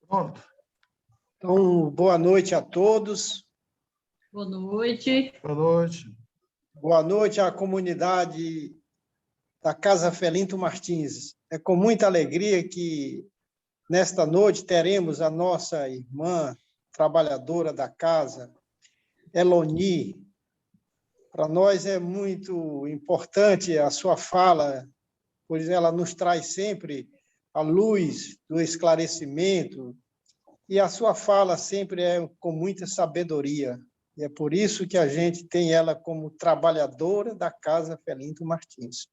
Pronto. Então, boa noite a todos. Boa noite. Boa noite. Boa noite à comunidade da Casa Felinto Martins. É com muita alegria que, nesta noite, teremos a nossa irmã trabalhadora da casa, Eloni. Para nós é muito importante a sua fala, pois ela nos traz sempre a luz do esclarecimento, e a sua fala sempre é com muita sabedoria. E é por isso que a gente tem ela como trabalhadora da Casa Felinto Martins.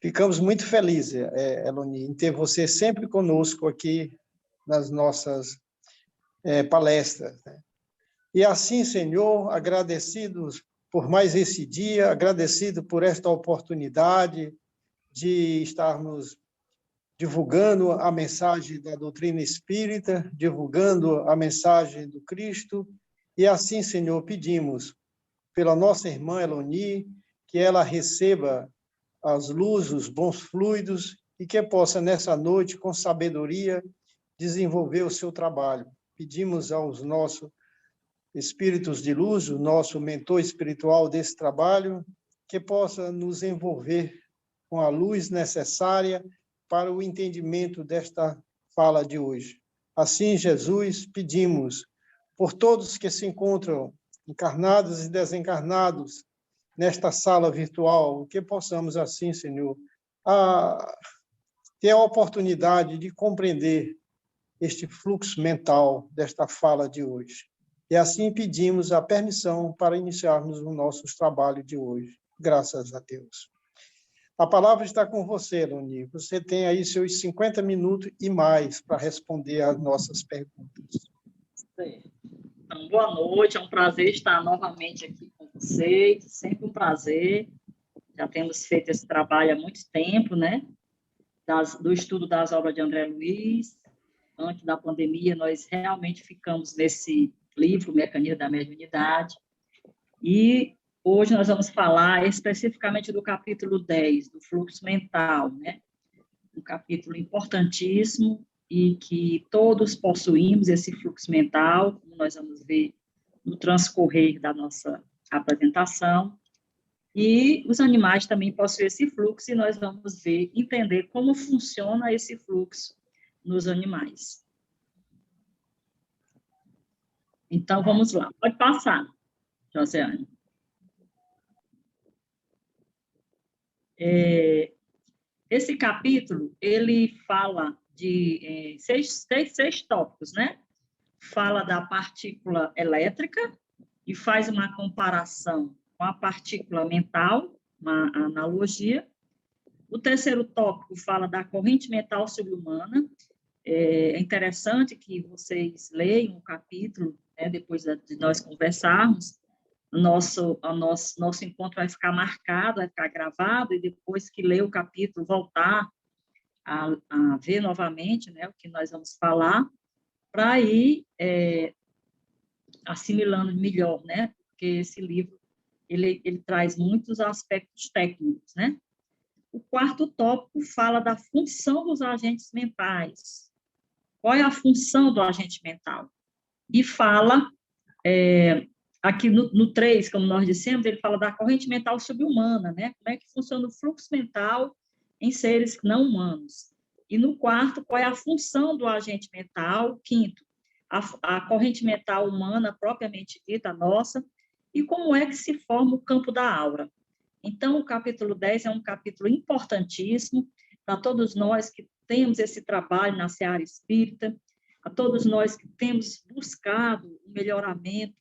Ficamos muito felizes, Eloni, em ter você sempre conosco aqui nas nossas palestras. E assim, Senhor, agradecidos por mais esse dia, agradecido por esta oportunidade de estarmos divulgando a mensagem da doutrina espírita, divulgando a mensagem do Cristo. E assim, Senhor, pedimos pela nossa irmã Eloni, que ela receba as luzes, os bons fluidos, e que possa, nessa noite, com sabedoria, desenvolver o seu trabalho. Pedimos aos nossos espíritos de luz, o nosso mentor espiritual desse trabalho, que possa nos envolver com a luz necessária para o entendimento desta fala de hoje. Assim, Jesus, pedimos por todos que se encontram encarnados e desencarnados nesta sala virtual, que possamos assim, Senhor, ter a oportunidade de compreender este fluxo mental desta fala de hoje. E assim pedimos a permissão para iniciarmos o nosso trabalho de hoje. Graças a Deus. A palavra está com você, Eloni. Você tem aí seus 50 minutos e mais para responder às nossas perguntas. Então, boa noite, é um prazer estar novamente aqui com vocês, sempre um prazer. Já temos feito esse trabalho há muito tempo, né? Do estudo das obras de André Luiz. Antes da pandemia, nós realmente ficamos nesse livro, Mecanismo da Mediunidade. E hoje nós vamos falar especificamente do capítulo 10, do fluxo mental, né? Um capítulo importantíssimo e que todos possuímos esse fluxo mental, como nós vamos ver no transcorrer da nossa apresentação. E os animais também possuem esse fluxo e nós vamos ver, entender como funciona esse fluxo nos animais. Então, vamos lá. Pode passar, Josiane. Esse capítulo, ele fala de seis tópicos, né? Fala da partícula elétrica e faz uma comparação com a partícula mental, uma analogia. O terceiro tópico fala da corrente mental subhumana. É interessante que vocês leiam o capítulo, né, depois de nós conversarmos. Nosso encontro vai ficar marcado, vai ficar gravado, e depois que ler o capítulo, voltar a ver novamente, né, o que nós vamos falar, para ir assimilando melhor, né, porque esse livro, ele traz muitos aspectos técnicos, né. O quarto tópico fala da função dos agentes mentais. Qual é a função do agente mental? E fala... aqui no 3, como nós dissemos, ele fala da corrente mental subhumana, né? Como é que funciona o fluxo mental em seres não humanos. E no quarto, qual é a função do agente mental? Quinto, a corrente mental humana, propriamente dita, nossa, e como é que se forma o campo da aura. Então, o capítulo 10 é um capítulo importantíssimo para todos nós que temos esse trabalho na seara espírita, a todos nós que temos buscado o melhoramento,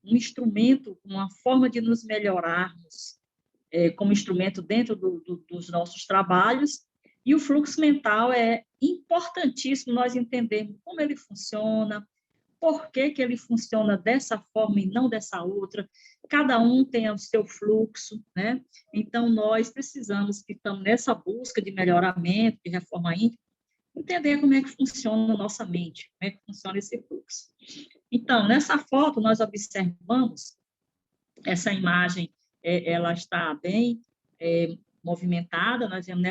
um instrumento, uma forma de nos melhorarmos como instrumento dentro dos nossos trabalhos, e o fluxo mental é importantíssimo nós entendermos como ele funciona, por que ele funciona dessa forma e não dessa outra, cada um tem o seu fluxo, né? Então, nós precisamos, que estamos nessa busca de melhoramento, de reforma íntima, entender como é que funciona a nossa mente, como é que funciona esse fluxo. Então, nessa foto, nós observamos essa imagem ela está bem movimentada. Nós vemos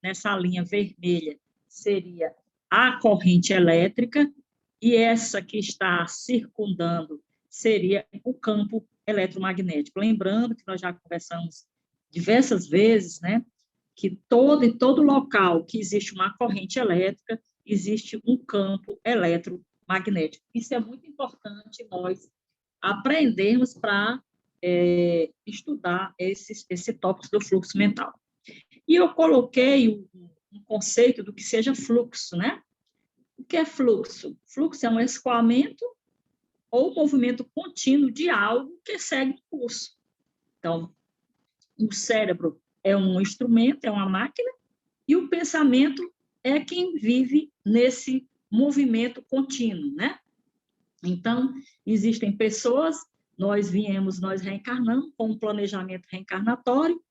nessa linha vermelha, seria a corrente elétrica, e essa que está circundando seria o campo eletromagnético. Lembrando que nós já conversamos diversas vezes, né, que em todo local que existe uma corrente elétrica, existe um campo eletromagnético. Isso é muito importante nós aprendermos para estudar esse tópico do fluxo mental. E eu coloquei um conceito do que seja fluxo, né? O que é fluxo? Fluxo é um escoamento ou movimento contínuo de algo que segue um curso. Então, o cérebro é um instrumento, é uma máquina, e o pensamento é quem vive nesse movimento contínuo, né? Então, existem pessoas, nós reencarnamos com um planejamento reencarnatório,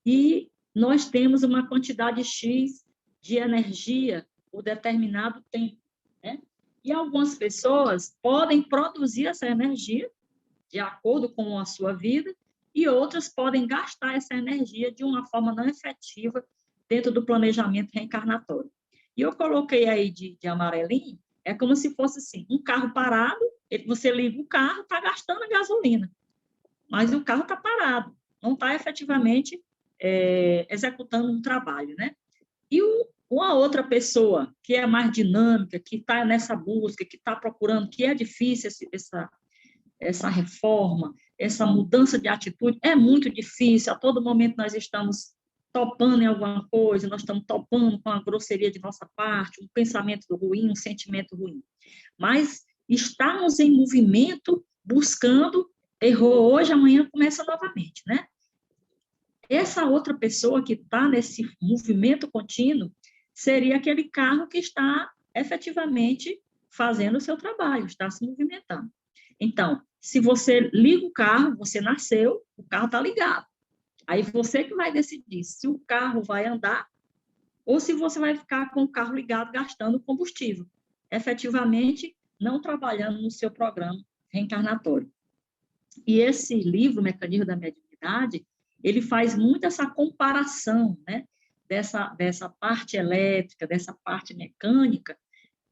e nós temos uma quantidade X de energia por determinado tempo, né? E algumas pessoas podem produzir essa energia de acordo com a sua vida, e outras podem gastar essa energia de uma forma não efetiva dentro do planejamento reencarnatório. E eu coloquei aí de amarelinho, é como se fosse assim, um carro parado, você liga o carro, está gastando a gasolina, mas o carro está parado, não está efetivamente executando um trabalho, né? E uma outra pessoa que é mais dinâmica, que está nessa busca, que está procurando, que é difícil essa reforma, essa mudança de atitude, é muito difícil, a todo momento nós estamos topando em alguma coisa, nós estamos topando com a grosseria de nossa parte, um pensamento ruim, um sentimento ruim. Mas estamos em movimento, buscando, errou hoje, amanhã começa novamente, né? Essa outra pessoa que está nesse movimento contínuo seria aquele carro que está efetivamente fazendo o seu trabalho, está se movimentando. Então, se você liga o carro, você nasceu, o carro está ligado. Aí você que vai decidir se o carro vai andar ou se você vai ficar com o carro ligado gastando combustível, efetivamente não trabalhando no seu programa reencarnatório. E esse livro, Mecanismo da Mediunidade, ele faz muito essa comparação, né, dessa parte elétrica, dessa parte mecânica.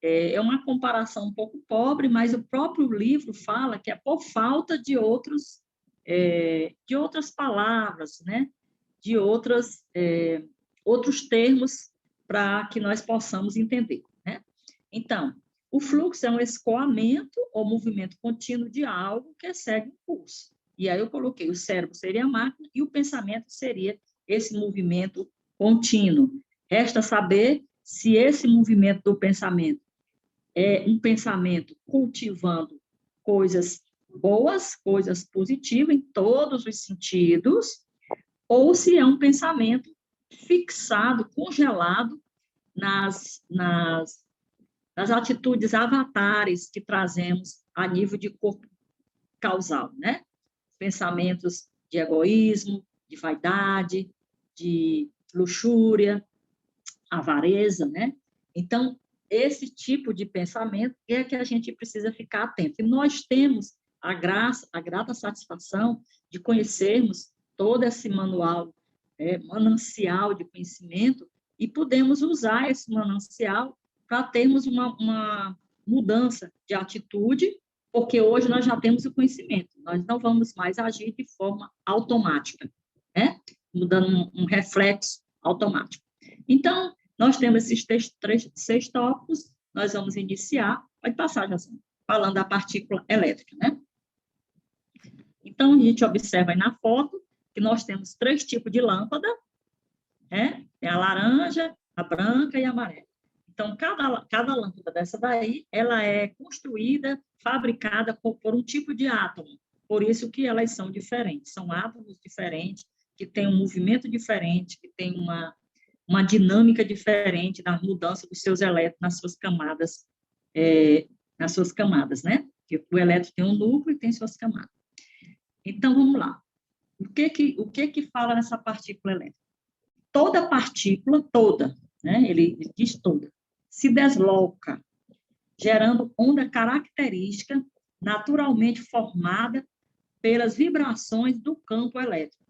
É uma comparação um pouco pobre, mas o próprio livro fala que é por falta de outras palavras, né, de outros termos para que nós possamos entender, né? Então, o fluxo é um escoamento ou movimento contínuo de algo que segue um curso. E aí eu coloquei o cérebro seria a máquina e o pensamento seria esse movimento contínuo. Resta saber se esse movimento do pensamento é um pensamento cultivando coisas boas, coisas positivas em todos os sentidos, ou se é um pensamento fixado, congelado nas atitudes avatares que trazemos a nível de corpo causal, né? Pensamentos de egoísmo, de vaidade, de luxúria, avareza, né? Então, esse tipo de pensamento é que a gente precisa ficar atento. E nós temos a grata satisfação de conhecermos todo esse manancial de conhecimento, e podemos usar esse manancial para termos uma mudança de atitude, porque hoje nós já temos o conhecimento, nós não vamos mais agir de forma automática, né? Mudando um reflexo automático. Então, nós temos esses 6 tópicos, nós vamos iniciar, pode passar, Jacinto, falando da partícula elétrica, né? Então, a gente observa aí na foto que nós temos 3 tipos de lâmpada, né? É a laranja, a branca e a amarela. Então, cada lâmpada dessa daí, ela é construída, fabricada por um tipo de átomo. Por isso que elas são diferentes. São átomos diferentes, que têm um movimento diferente, que têm uma dinâmica diferente na mudança dos seus elétrons nas suas camadas, né? Porque o elétron tem um núcleo e tem suas camadas. Então, vamos lá. O que fala nessa partícula elétrica? Toda partícula, né? Ele diz toda, se desloca, gerando onda característica naturalmente formada pelas vibrações do campo elétrico.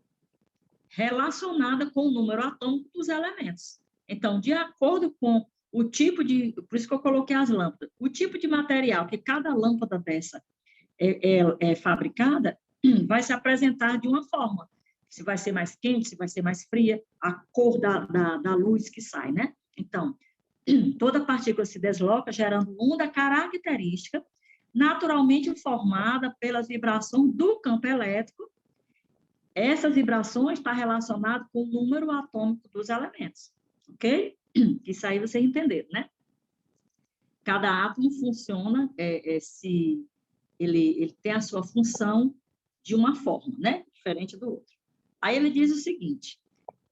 relacionada com o número atômico dos elementos. Então, de acordo com o tipo de... Por isso que eu coloquei as lâmpadas. O tipo de material que cada lâmpada dessa é fabricada vai se apresentar de uma forma. Se vai ser mais quente, se vai ser mais fria, a cor da luz que sai, né? Então, toda partícula se desloca, gerando onda característica, naturalmente formada pelas vibrações do campo elétrico. Essas vibrações estão relacionadas com o número atômico dos elementos, ok? Isso aí vocês entenderam, né? Cada átomo funciona, se ele tem a sua função de uma forma, né? Diferente do outro. Aí ele diz o seguinte: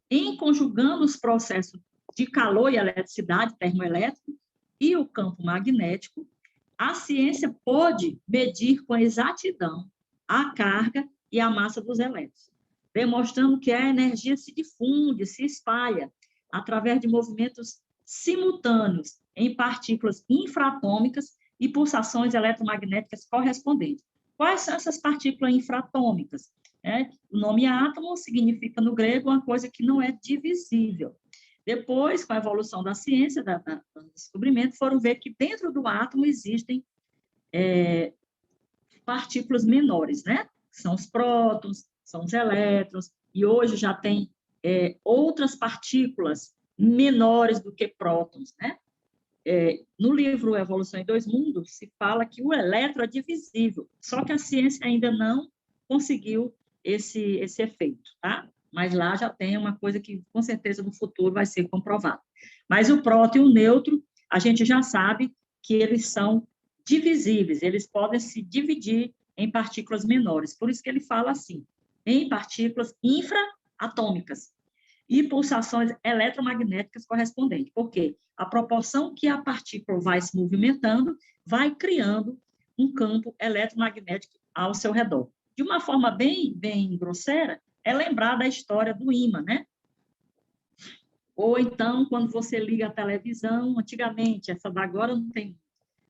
em conjugando os processos de calor e eletricidade, termoelétrico, e o campo magnético, a ciência pôde medir com exatidão a carga e a massa dos elétrons, demonstrando que a energia se difunde, se espalha através de movimentos simultâneos em partículas infraatômicas e pulsações eletromagnéticas correspondentes. Quais são essas partículas infraatômicas? O nome átomo significa, no grego, uma coisa que não é divisível. Depois, com a evolução da ciência, do descobrimento, foram ver que dentro do átomo existem partículas menores, né? São os prótons, são os elétrons, e hoje já tem outras partículas menores do que prótons, né? No livro Evolução em Dois Mundos, se fala que o elétron é divisível, só que a ciência ainda não conseguiu esse efeito, tá? Mas lá já tem uma coisa que, com certeza, no futuro vai ser comprovada. Mas o próton e o nêutron, a gente já sabe que eles são divisíveis, eles podem se dividir em partículas menores. Por isso que ele fala assim, em partículas infraatômicas e pulsações eletromagnéticas correspondentes. Por quê? A proporção que a partícula vai se movimentando vai criando um campo eletromagnético ao seu redor. De uma forma bem grosseira, é lembrar da história do ímã, né? Ou então, quando você liga a televisão, antigamente, essa da agora não tem,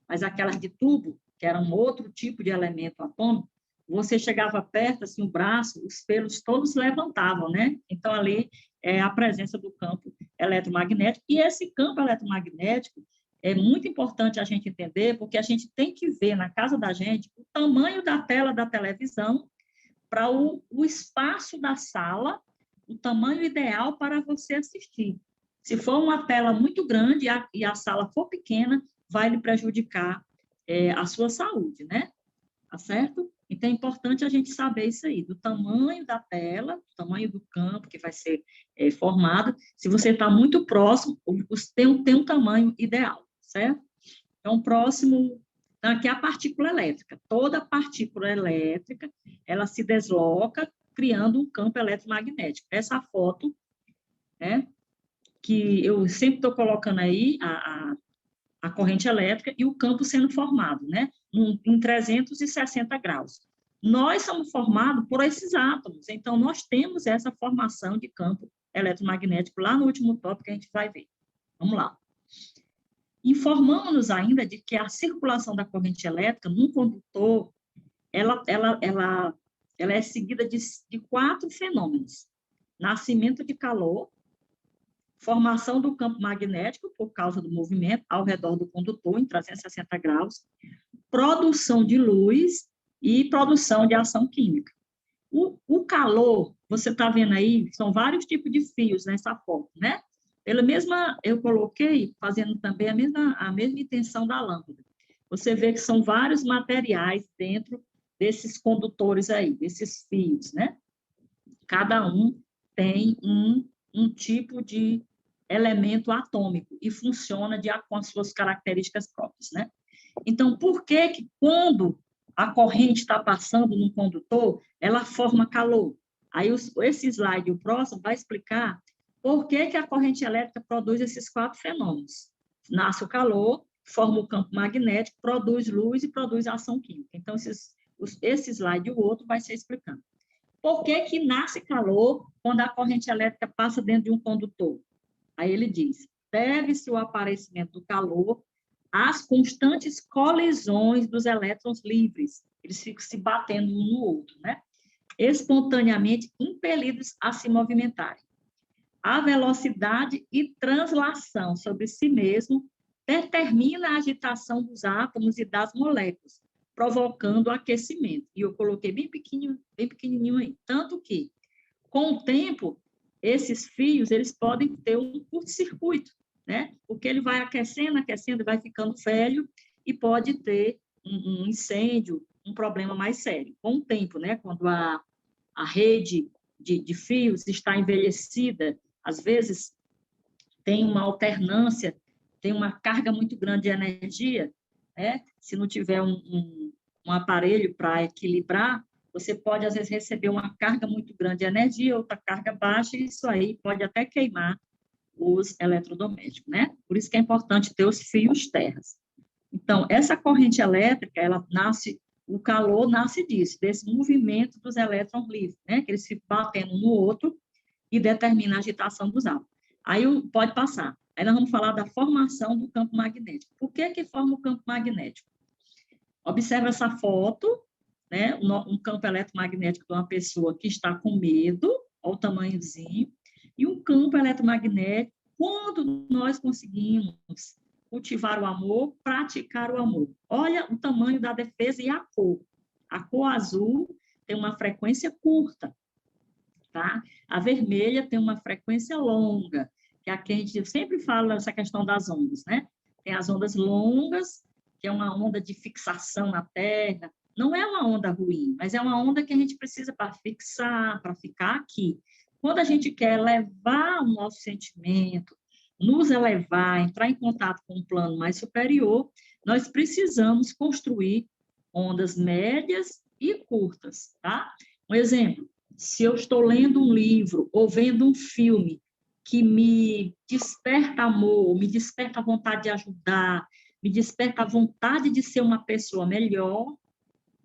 mas aquelas de tubo, que era um outro tipo de elemento atômico, você chegava perto, assim, o braço, os pelos todos levantavam, né? Então, ali é a presença do campo eletromagnético. E esse campo eletromagnético é muito importante a gente entender, porque a gente tem que ver na casa da gente o tamanho da tela da televisão para o espaço da sala, o tamanho ideal para você assistir. Se for uma tela muito grande e a sala for pequena, vai lhe prejudicar a sua saúde, né? Tá certo? Então, é importante a gente saber isso aí, do tamanho da tela, do tamanho do campo que vai ser formado. Se você está muito próximo, tem um tamanho ideal, certo? Então, próximo, aqui é a partícula elétrica. Toda partícula elétrica, ela se desloca, criando um campo eletromagnético. Essa foto, né, que eu sempre estou colocando aí, a corrente elétrica e o campo sendo formado, né, em 360 graus. Nós somos formados por esses átomos, então nós temos essa formação de campo eletromagnético lá no último tópico que a gente vai ver. Vamos lá. Informamos-nos ainda de que a circulação da corrente elétrica num condutor, ela é seguida de 4 fenômenos: nascimento de calor, formação do campo magnético por causa do movimento ao redor do condutor em 360 graus, produção de luz e produção de ação química. O calor, você está vendo aí, são vários tipos de fios nessa foto, né? Pela mesma, eu coloquei, fazendo também a mesma intenção da lâmpada. Você vê que são vários materiais dentro desses condutores aí, desses fios, né? Cada um tem um tipo de elemento atômico e funciona com as suas características próprias, né? Então, por que quando a corrente está passando no condutor, ela forma calor? Aí, esse slide, o próximo, vai explicar por que a corrente elétrica produz esses 4 fenômenos. Nasce o calor, forma o campo magnético, produz luz e produz ação química. Então, esse slide e o outro vai ser explicando. Por que nasce calor quando a corrente elétrica passa dentro de um condutor? Aí ele diz, deve-se o aparecimento do calor às constantes colisões dos elétrons livres. Eles ficam se batendo um no outro, né? espontaneamente impelidos a se movimentarem. A velocidade e translação sobre si mesmo determina a agitação dos átomos e das moléculas, provocando o aquecimento. E eu coloquei bem pequenininho aí. Tanto que, com o tempo, esses fios, eles podem ter um curto-circuito, né? Porque ele vai aquecendo, vai ficando velho e pode ter um incêndio, um problema mais sério. Com o tempo, né? Quando a rede de fios está envelhecida, às vezes tem uma alternância, tem uma carga muito grande de energia, né? Se não tiver um aparelho para equilibrar, você pode, às vezes, receber uma carga muito grande de energia, outra carga baixa, e isso aí pode até queimar os eletrodomésticos, né? Por isso que é importante ter os fios terras. Então, essa corrente elétrica, ela nasce, o calor nasce disso, desse movimento dos elétrons livres, né? Que eles ficam batendo um no outro e determina a agitação dos átomos. Aí pode passar. Aí nós vamos falar da formação do campo magnético. Por que forma o campo magnético? Observa essa foto, né? Um campo eletromagnético de uma pessoa que está com medo, olha o tamanhozinho, e um campo eletromagnético, quando nós conseguimos cultivar o amor, praticar o amor. Olha o tamanho da defesa e a cor. A cor azul tem uma frequência curta, tá? A vermelha tem uma frequência longa, que aqui a gente sempre fala essa questão das ondas, né? Tem as ondas longas, que é uma onda de fixação na Terra. Não é uma onda ruim, mas é uma onda que a gente precisa para fixar, para ficar aqui. Quando a gente quer elevar o nosso sentimento, nos elevar, entrar em contato com um plano mais superior, nós precisamos construir ondas médias e curtas, tá? Um exemplo, se eu estou lendo um livro ou vendo um filme que me desperta amor, me desperta a vontade de ajudar, me desperta a vontade de ser uma pessoa melhor,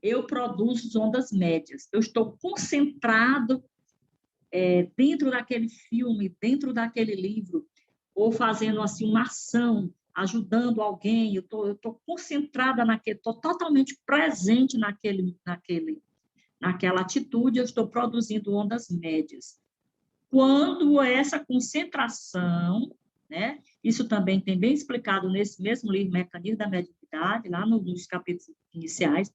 eu produzo ondas médias. Eu estou concentrado dentro daquele filme, dentro daquele livro, ou fazendo assim uma ação, ajudando alguém, eu tô concentrada naquele, estou totalmente presente naquela atitude, eu estou produzindo ondas médias. Quando essa concentração, né, isso também tem bem explicado nesse mesmo livro, Mecanismo da Mediunidade, lá nos capítulos iniciais,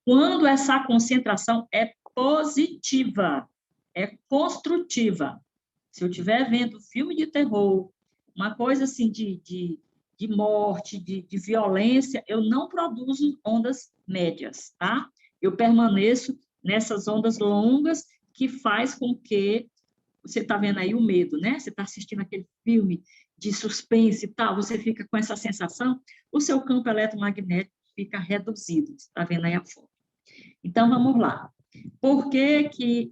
quando essa concentração é positiva, é construtiva. Se eu estiver vendo filme de terror, uma coisa assim de morte, de violência, eu não produzo ondas médias, tá? Eu permaneço nessas ondas longas que faz com que você está vendo aí o medo, né? Você está assistindo aquele filme de suspense e tal, você fica com essa sensação, o seu campo eletromagnético fica reduzido. Você está vendo aí a foto. Então, vamos lá. Por que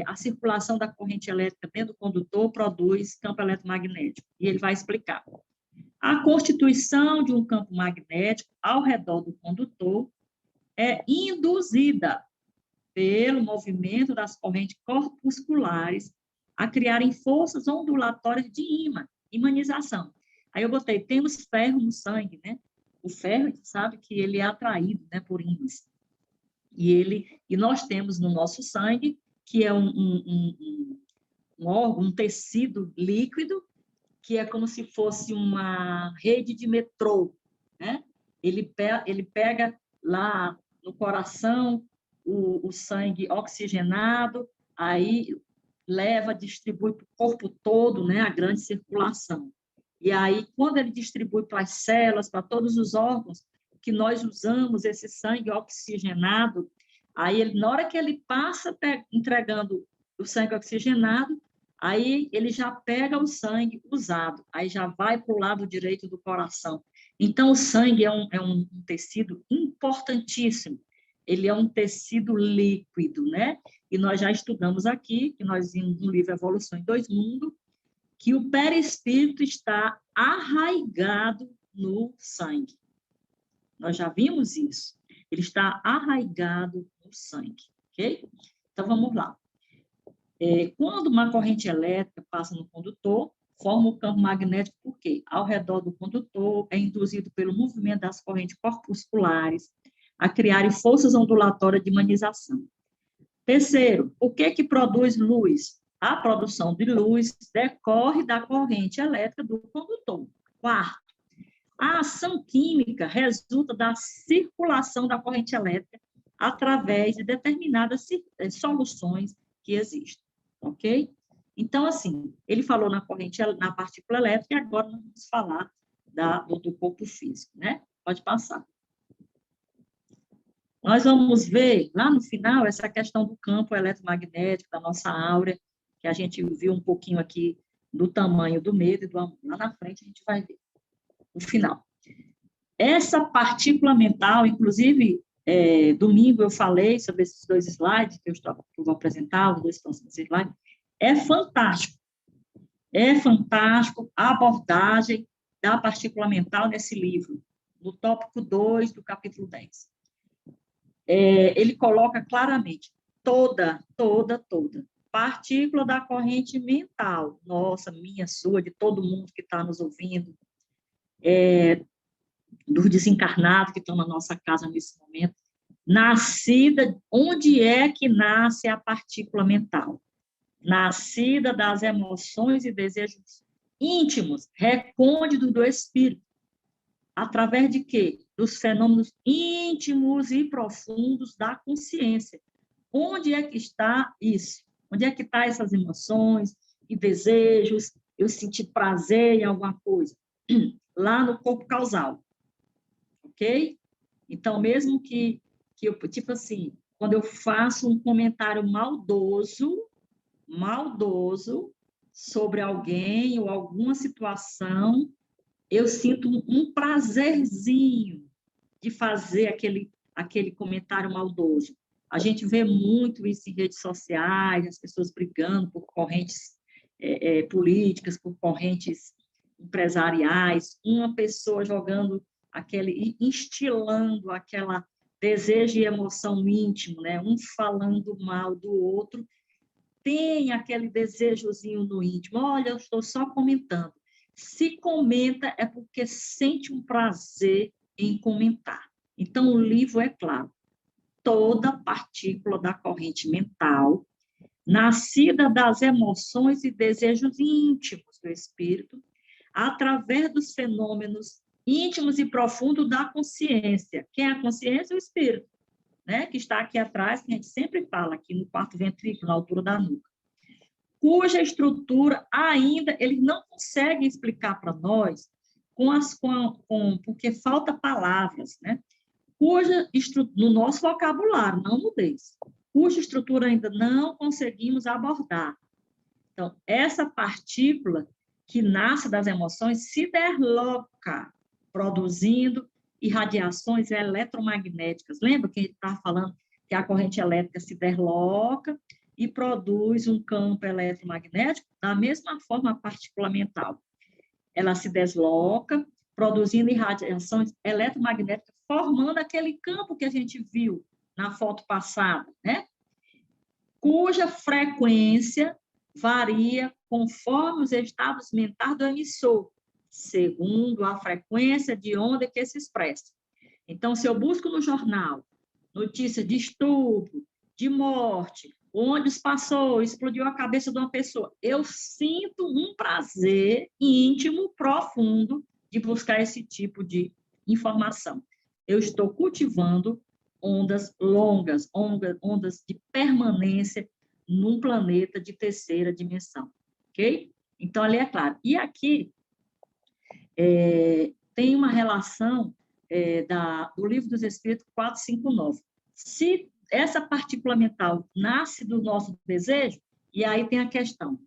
a circulação da corrente elétrica dentro do condutor produz campo eletromagnético? E ele vai explicar. A constituição de um campo magnético ao redor do condutor é induzida pelo movimento das correntes corpusculares a criarem forças ondulatórias de imanização. Aí eu botei, temos ferro no sangue, né? O ferro, a gente sabe que ele é atraído, né, por ímãs. E nós temos no nosso sangue, que é um órgão, um tecido líquido, que é como se fosse uma rede de metrô, né? Ele pega lá no coração o sangue oxigenado, aí leva, distribui para o corpo todo, né, a grande circulação. E aí, quando ele distribui para as células, para todos os órgãos, que nós usamos esse sangue oxigenado, aí na hora que ele passa entregando o sangue oxigenado, aí ele já pega o sangue usado, aí já vai para o lado direito do coração. Então, o sangue é um tecido importantíssimo, ele é um tecido líquido, né? E nós já estudamos aqui, que nós vimos no livro Evolução em Dois Mundos, que o perispírito está arraigado no sangue. Nós já vimos isso. Ele está arraigado no sangue, ok? Então, vamos lá. Quando uma corrente elétrica passa no condutor, forma o campo magnético, por quê? Ao redor do condutor é induzido pelo movimento das correntes corpusculares a criarem forças ondulatórias de imanização. Terceiro, o que produz luz? A produção de luz decorre da corrente elétrica do condutor. Quarto, a ação química resulta da circulação da corrente elétrica através de determinadas soluções que existem, ok? Então, assim, ele falou na partícula elétrica, e agora nós vamos falar do corpo físico, né? Pode passar. Nós vamos ver, lá no final, essa questão do campo eletromagnético, da nossa áurea, que a gente viu um pouquinho aqui do tamanho do medo e do amor. Lá na frente a gente vai ver no final. Essa partícula mental, inclusive, domingo eu falei sobre esses 2 slides que eu vou apresentar, os 2 estão nesse slide, é fantástico. É fantástico a abordagem da partícula mental nesse livro, no tópico 2 do capítulo 10. Ele coloca claramente toda partícula da corrente mental, nossa, minha, sua, de todo mundo que está nos ouvindo, dos desencarnados que estão na nossa casa nesse momento, nascida, onde é que nasce a partícula mental? Nascida das emoções e desejos íntimos, recônditos do espírito. Através de quê? Dos fenômenos íntimos e profundos da consciência. Onde é que está isso? Onde é que estão essas emoções e desejos? Eu senti prazer em alguma coisa. Lá no corpo causal. Ok? Então, mesmo que eu, tipo assim, quando eu faço um comentário maldoso sobre alguém ou alguma situação, eu sinto um prazerzinho de fazer aquele comentário maldoso. A gente vê muito isso em redes sociais, as pessoas brigando por correntes políticas, por correntes empresariais, uma pessoa jogando instilando aquela desejo e emoção íntimo, né? Um falando mal do outro, tem aquele desejozinho no íntimo, olha, eu estou só comentando. Se comenta é porque sente um prazer em comentar. Então, o livro é claro, toda partícula da corrente mental, nascida das emoções e desejos íntimos do espírito, através dos fenômenos íntimos e profundos da consciência. Quem é a consciência? O espírito, né? Que está aqui atrás, que a gente sempre fala, aqui no quarto ventrículo, na altura da nuca. Cuja estrutura ainda ele não consegue explicar para nós, porque falta palavras, né? No nosso vocabulário, não no deles, cuja estrutura ainda não conseguimos abordar. Então, essa partícula que nasce das emoções se desloca, produzindo irradiações eletromagnéticas. Lembra que a gente estava falando que a corrente elétrica se desloca e produz um campo eletromagnético? Da mesma forma, a partícula mental. Ela se desloca, produzindo irradiações eletromagnéticas, formando aquele campo que a gente viu na foto passada, né? Cuja frequência varia conforme os estados mentais do emissor, segundo a frequência de onda que se expressa. Então, se eu busco no jornal notícia de estupro, de morte, ônibus passou, explodiu a cabeça de uma pessoa, eu sinto um prazer íntimo, profundo, de buscar esse tipo de informação. Eu estou cultivando ondas longas, ondas de permanência num planeta de terceira dimensão, ok? Então, ali é claro. E aqui tem uma relação do Livro dos Espíritos 459. Se essa partícula mental nasce do nosso desejo, e aí tem a questão,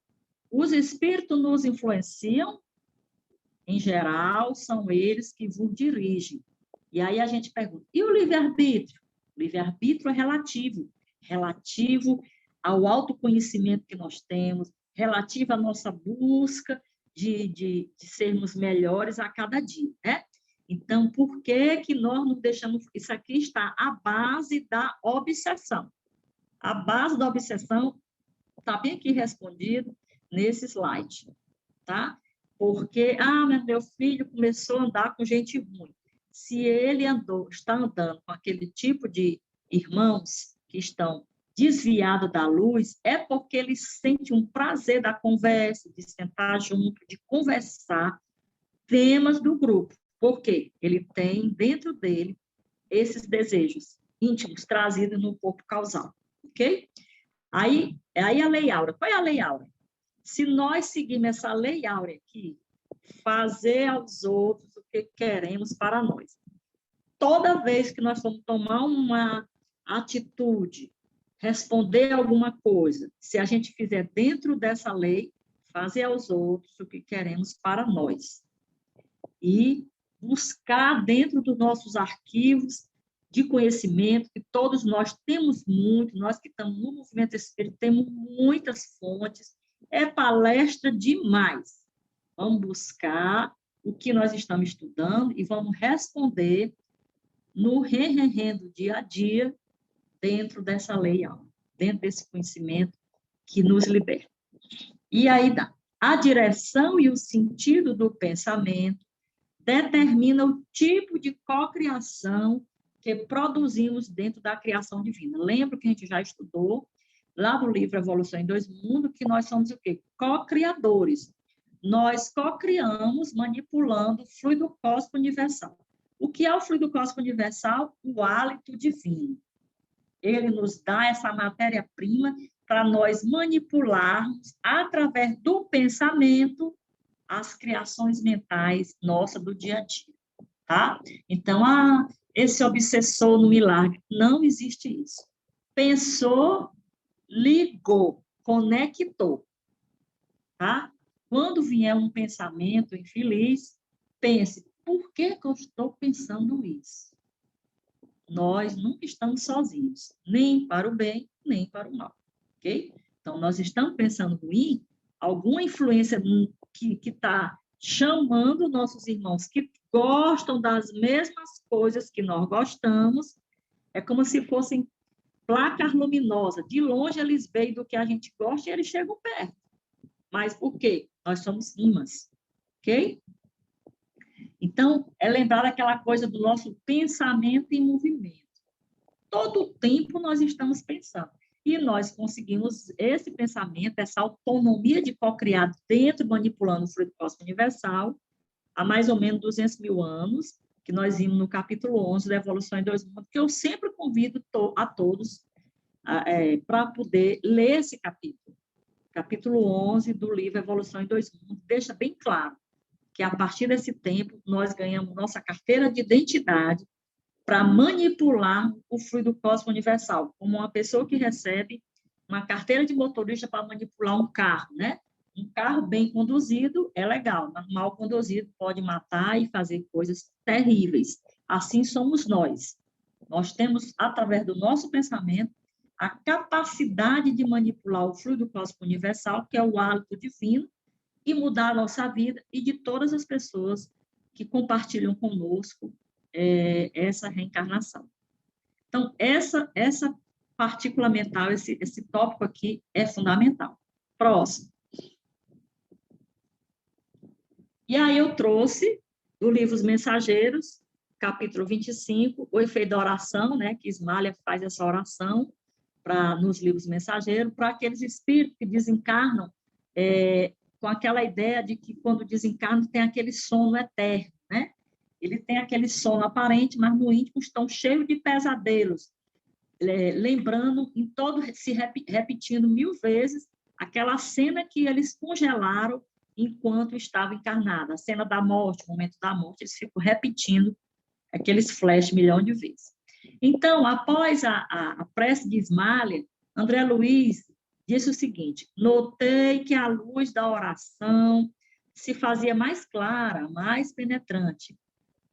os espíritos nos influenciam, em geral, são eles que vos dirigem. E aí a gente pergunta, e o livre-arbítrio? O livre-arbítrio é relativo ao autoconhecimento que nós temos, relativo à nossa busca de sermos melhores a cada dia, né? Então, por que nós nos deixamos... Isso aqui está à base da obsessão. A base da obsessão está bem aqui respondido nesse slide, tá? Porque, meu filho começou a andar com gente ruim. Se ele está andando com aquele tipo de irmãos que estão desviado da luz, é porque ele sente um prazer da conversa, de sentar junto, de conversar temas do grupo. Por quê? Ele tem dentro dele esses desejos íntimos trazidos no corpo causal, ok? Aí a lei áurea. Qual é a lei áurea? Se nós seguirmos essa lei áurea aqui, fazer aos outros o que queremos para nós. Toda vez que nós vamos tomar uma atitude, responder alguma coisa, se a gente fizer dentro dessa lei, fazer aos outros o que queremos para nós. E buscar dentro dos nossos arquivos de conhecimento, que todos nós temos muito, nós que estamos no movimento espírita, temos muitas fontes, é palestra demais. Vamos buscar o que nós estamos estudando e vamos responder no do dia a dia, dentro dessa lei áurea, dentro desse conhecimento que nos liberta. E aí dá. A direção e o sentido do pensamento determina o tipo de cocriação que produzimos dentro da criação divina. Lembra que a gente já estudou lá no livro Evolução em Dois Mundos, que nós somos o quê? Co-criadores. Nós co-criamos manipulando o fluido cósmico universal. O que é o fluido cósmico universal? O hálito divino. Ele nos dá essa matéria-prima para nós manipularmos, através do pensamento, as criações mentais nossas do dia a dia, tá? Então, esse obsessor no milagre, não existe isso. Pensou, ligou, conectou, tá? Quando vier um pensamento infeliz, pense, por que eu estou pensando isso? Nós nunca estamos sozinhos, nem para o bem, nem para o mal, ok? Então, nós estamos pensando ruim, alguma influência que está chamando nossos irmãos que gostam das mesmas coisas que nós gostamos, é como se fossem placas luminosas. De longe eles veem do que a gente gosta e eles chegam perto. Mas por quê? Nós somos imãs, ok? Então, é lembrar aquela coisa do nosso pensamento em movimento. Todo o tempo nós estamos pensando. E nós conseguimos esse pensamento, essa autonomia de co-criar dentro, manipulando o fluido cósmico universal, há mais ou menos 200 mil anos, que nós vimos no capítulo 11 da Evolução em Dois Mundos, que eu sempre convido a todos para poder ler esse capítulo. Capítulo 11 do livro Evolução em Dois Mundos, deixa bem claro que, a partir desse tempo, nós ganhamos nossa carteira de identidade para manipular o fluido cósmico universal, como uma pessoa que recebe uma carteira de motorista para manipular um carro, né? Um carro bem conduzido é legal, mas mal conduzido pode matar e fazer coisas terríveis. Assim somos nós. Nós temos, através do nosso pensamento, a capacidade de manipular o fluido cósmico universal, que é o hálito divino, e mudar a nossa vida e de todas as pessoas que compartilham conosco essa reencarnação. Então, essa partícula mental, esse tópico aqui é fundamental. Próximo. E aí eu trouxe do livro Os Mensageiros, capítulo 25, o efeito da oração, né, que Ismália faz essa oração nos livros Mensageiros, para aqueles espíritos que desencarnam com aquela ideia de que quando desencarnam tem aquele sono eterno, né? Ele tem aquele sono aparente, mas no íntimo estão cheios de pesadelos, lembrando, se repetindo 1000 vezes, aquela cena que eles congelaram enquanto estavam encarnados, a cena da morte, o momento da morte, eles ficam repetindo aqueles flash milhão de vezes. Então, após a prece de Ismália, André Luiz disse o seguinte: notei que a luz da oração se fazia mais clara, mais penetrante.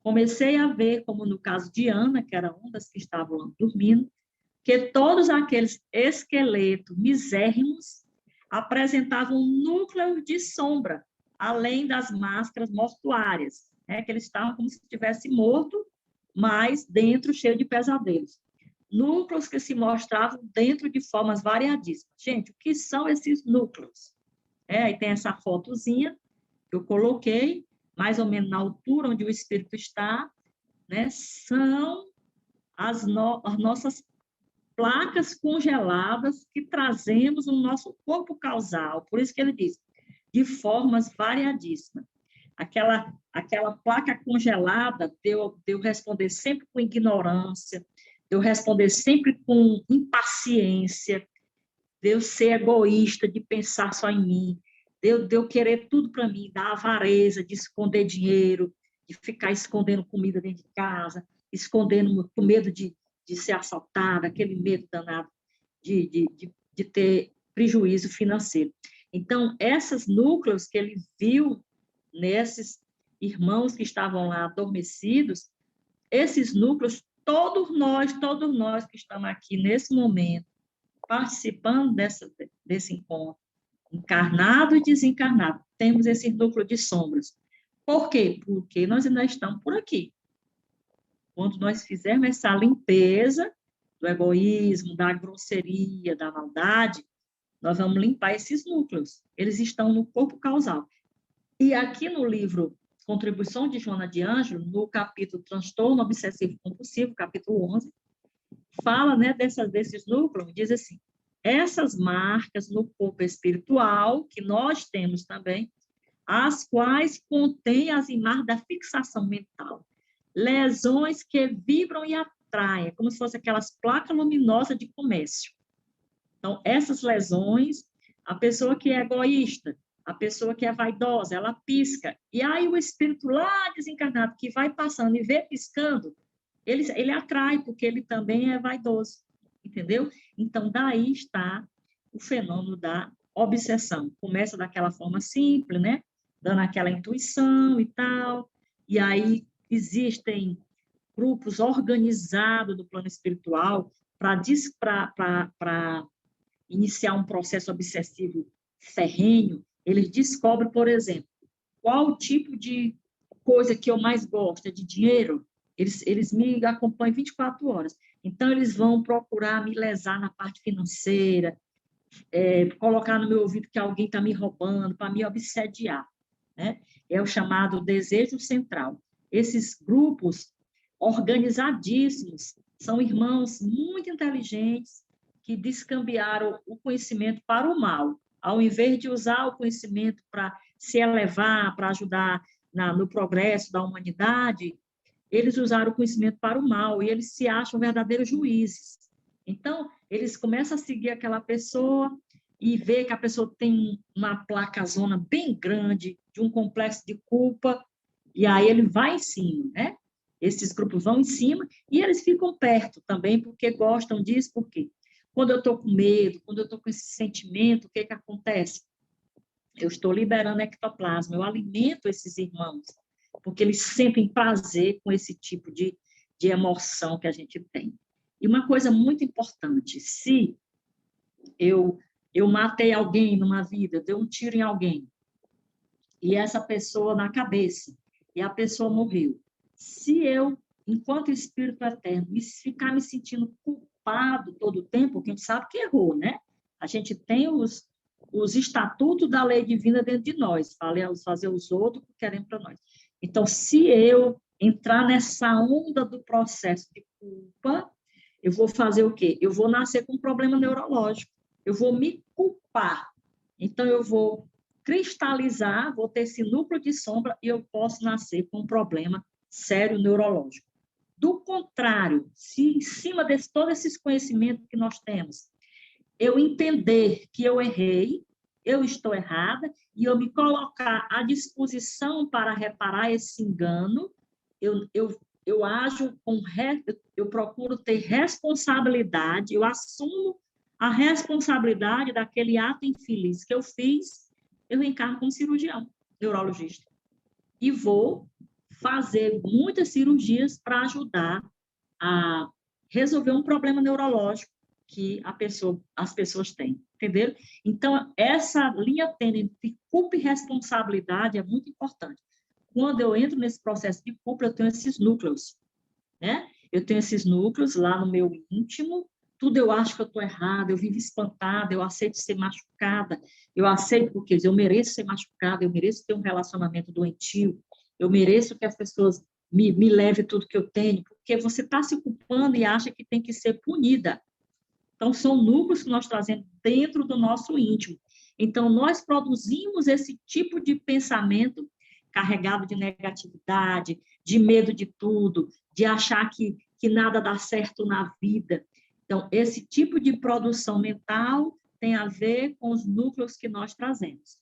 Comecei a ver, como no caso de Ana, que era uma das que estavam dormindo, que todos aqueles esqueletos misérrimos apresentavam núcleos de sombra, além das máscaras mortuárias, né? Que eles estavam como se estivessem mortos, mas dentro cheio de pesadelos. Núcleos que se mostravam dentro de formas variadíssimas. Gente, o que são esses núcleos? Aí tem essa fotozinha que eu coloquei, mais ou menos na altura onde o espírito está, né? São as nossas placas congeladas que trazemos no nosso corpo causal. Por isso que ele diz, de formas variadíssimas. Aquela placa congelada de eu responder sempre com ignorância, de eu responder sempre com impaciência, de eu ser egoísta, de pensar só em mim, de eu querer tudo para mim, da avareza, de esconder dinheiro, de ficar escondendo comida dentro de casa, escondendo com medo de ser assaltada, aquele medo danado de ter prejuízo financeiro. Então, esses núcleos que ele viu nesses irmãos que estavam lá adormecidos, esses núcleos, todos nós que estamos aqui nesse momento, participando desse encontro, encarnado e desencarnado, temos esse núcleo de sombras. Por quê? Porque nós ainda estamos por aqui. Quando nós fizermos essa limpeza do egoísmo, da grosseria, da maldade, nós vamos limpar esses núcleos. Eles estão no corpo causal. E aqui no livro Contribuição de Joana de Ângelo, no capítulo Transtorno Obsessivo Compulsivo, capítulo 11, fala, né, desses núcleos, diz assim, essas marcas no corpo espiritual, que nós temos também, as quais contêm as imagens da fixação mental, lesões que vibram e atraem, como se fossem aquelas placas luminosas de comércio. Então, essas lesões, a pessoa que é egoísta, a pessoa que é vaidosa, ela pisca, e aí o espírito lá desencarnado, que vai passando e vê piscando, ele atrai, porque ele também é vaidoso, entendeu? Então, daí está o fenômeno da obsessão. Começa daquela forma simples, né? Dando aquela intuição e tal, e aí existem grupos organizados do plano espiritual para iniciar um processo obsessivo ferrenho. Eles descobrem, por exemplo, qual o tipo de coisa que eu mais gosto, é de dinheiro. Eles me acompanham 24 horas. Então, eles vão procurar me lesar na parte financeira, colocar no meu ouvido que alguém está me roubando, para me obsediar, né? É o chamado desejo central. Esses grupos organizadíssimos são irmãos muito inteligentes que descambiaram o conhecimento para o mal. Ao invés de usar o conhecimento para se elevar, para ajudar no progresso da humanidade, eles usaram o conhecimento para o mal e eles se acham verdadeiros juízes. Então, eles começam a seguir aquela pessoa e ver que a pessoa tem uma placazona bem grande, de um complexo de culpa, e aí ele vai em cima, né? Esses grupos vão em cima e eles ficam perto também, porque gostam disso, porque quando eu estou com medo, quando eu estou com esse sentimento, o que acontece? Eu estou liberando ectoplasma, eu alimento esses irmãos, porque eles sentem prazer com esse tipo de emoção que a gente tem. E uma coisa muito importante, se eu matei alguém numa vida, dei um tiro em alguém, e essa pessoa na cabeça, e a pessoa morreu, se eu, enquanto espírito eterno, ficar me sentindo culpado todo o tempo, porque a gente sabe que errou, né? A gente tem os estatutos da lei divina dentro de nós, fazer os outros que querem para nós. Então, se eu entrar nessa onda do processo de culpa, eu vou fazer o quê? Eu vou nascer com um problema neurológico, eu vou me culpar. Então, eu vou cristalizar, vou ter esse núcleo de sombra e eu posso nascer com um problema sério neurológico. Do contrário, se em cima de todos esses conhecimentos que nós temos, eu entender que eu errei, eu estou errada, e eu me colocar à disposição para reparar esse engano, eu ajo eu procuro ter responsabilidade, eu assumo a responsabilidade daquele ato infeliz que eu fiz, eu encarno como cirurgião, neurologista, e vou fazer muitas cirurgias para ajudar a resolver um problema neurológico que as pessoas têm, entenderam? Então, essa linha tênue entre culpa e responsabilidade é muito importante. Quando eu entro nesse processo de culpa, eu tenho esses núcleos, né? Eu tenho esses núcleos lá no meu íntimo, tudo eu acho que eu estou errada, eu vivo espantada, eu aceito ser machucada, eu aceito porque eu mereço ser machucada, eu mereço ter um relacionamento doentio, eu mereço que as pessoas me levem tudo que eu tenho, porque você está se culpando e acha que tem que ser punida. Então, são núcleos que nós trazemos dentro do nosso íntimo. Então, nós produzimos esse tipo de pensamento carregado de negatividade, de medo de tudo, de achar que nada dá certo na vida. Então, esse tipo de produção mental tem a ver com os núcleos que nós trazemos.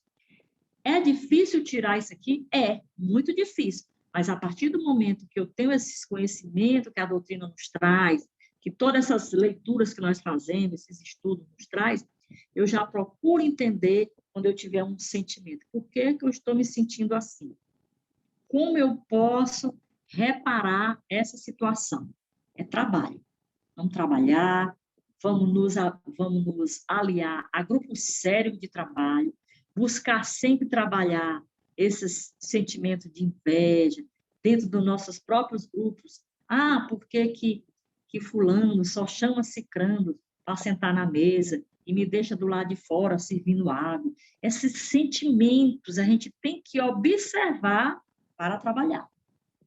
É difícil tirar isso aqui? É, muito difícil. Mas a partir do momento que eu tenho esse conhecimento que a doutrina nos traz, que todas essas leituras que nós fazemos, esses estudos nos traz, eu já procuro entender quando eu tiver um sentimento. Por que que eu estou me sentindo assim? Como eu posso reparar essa situação? É trabalho. Vamos trabalhar, vamos nos aliar a grupos sérios de trabalho, buscar sempre trabalhar esses sentimentos de inveja dentro dos nossos próprios grupos. Ah, por que que fulano só chama cicrano para sentar na mesa e me deixa do lado de fora servindo água? Esses sentimentos a gente tem que observar para trabalhar,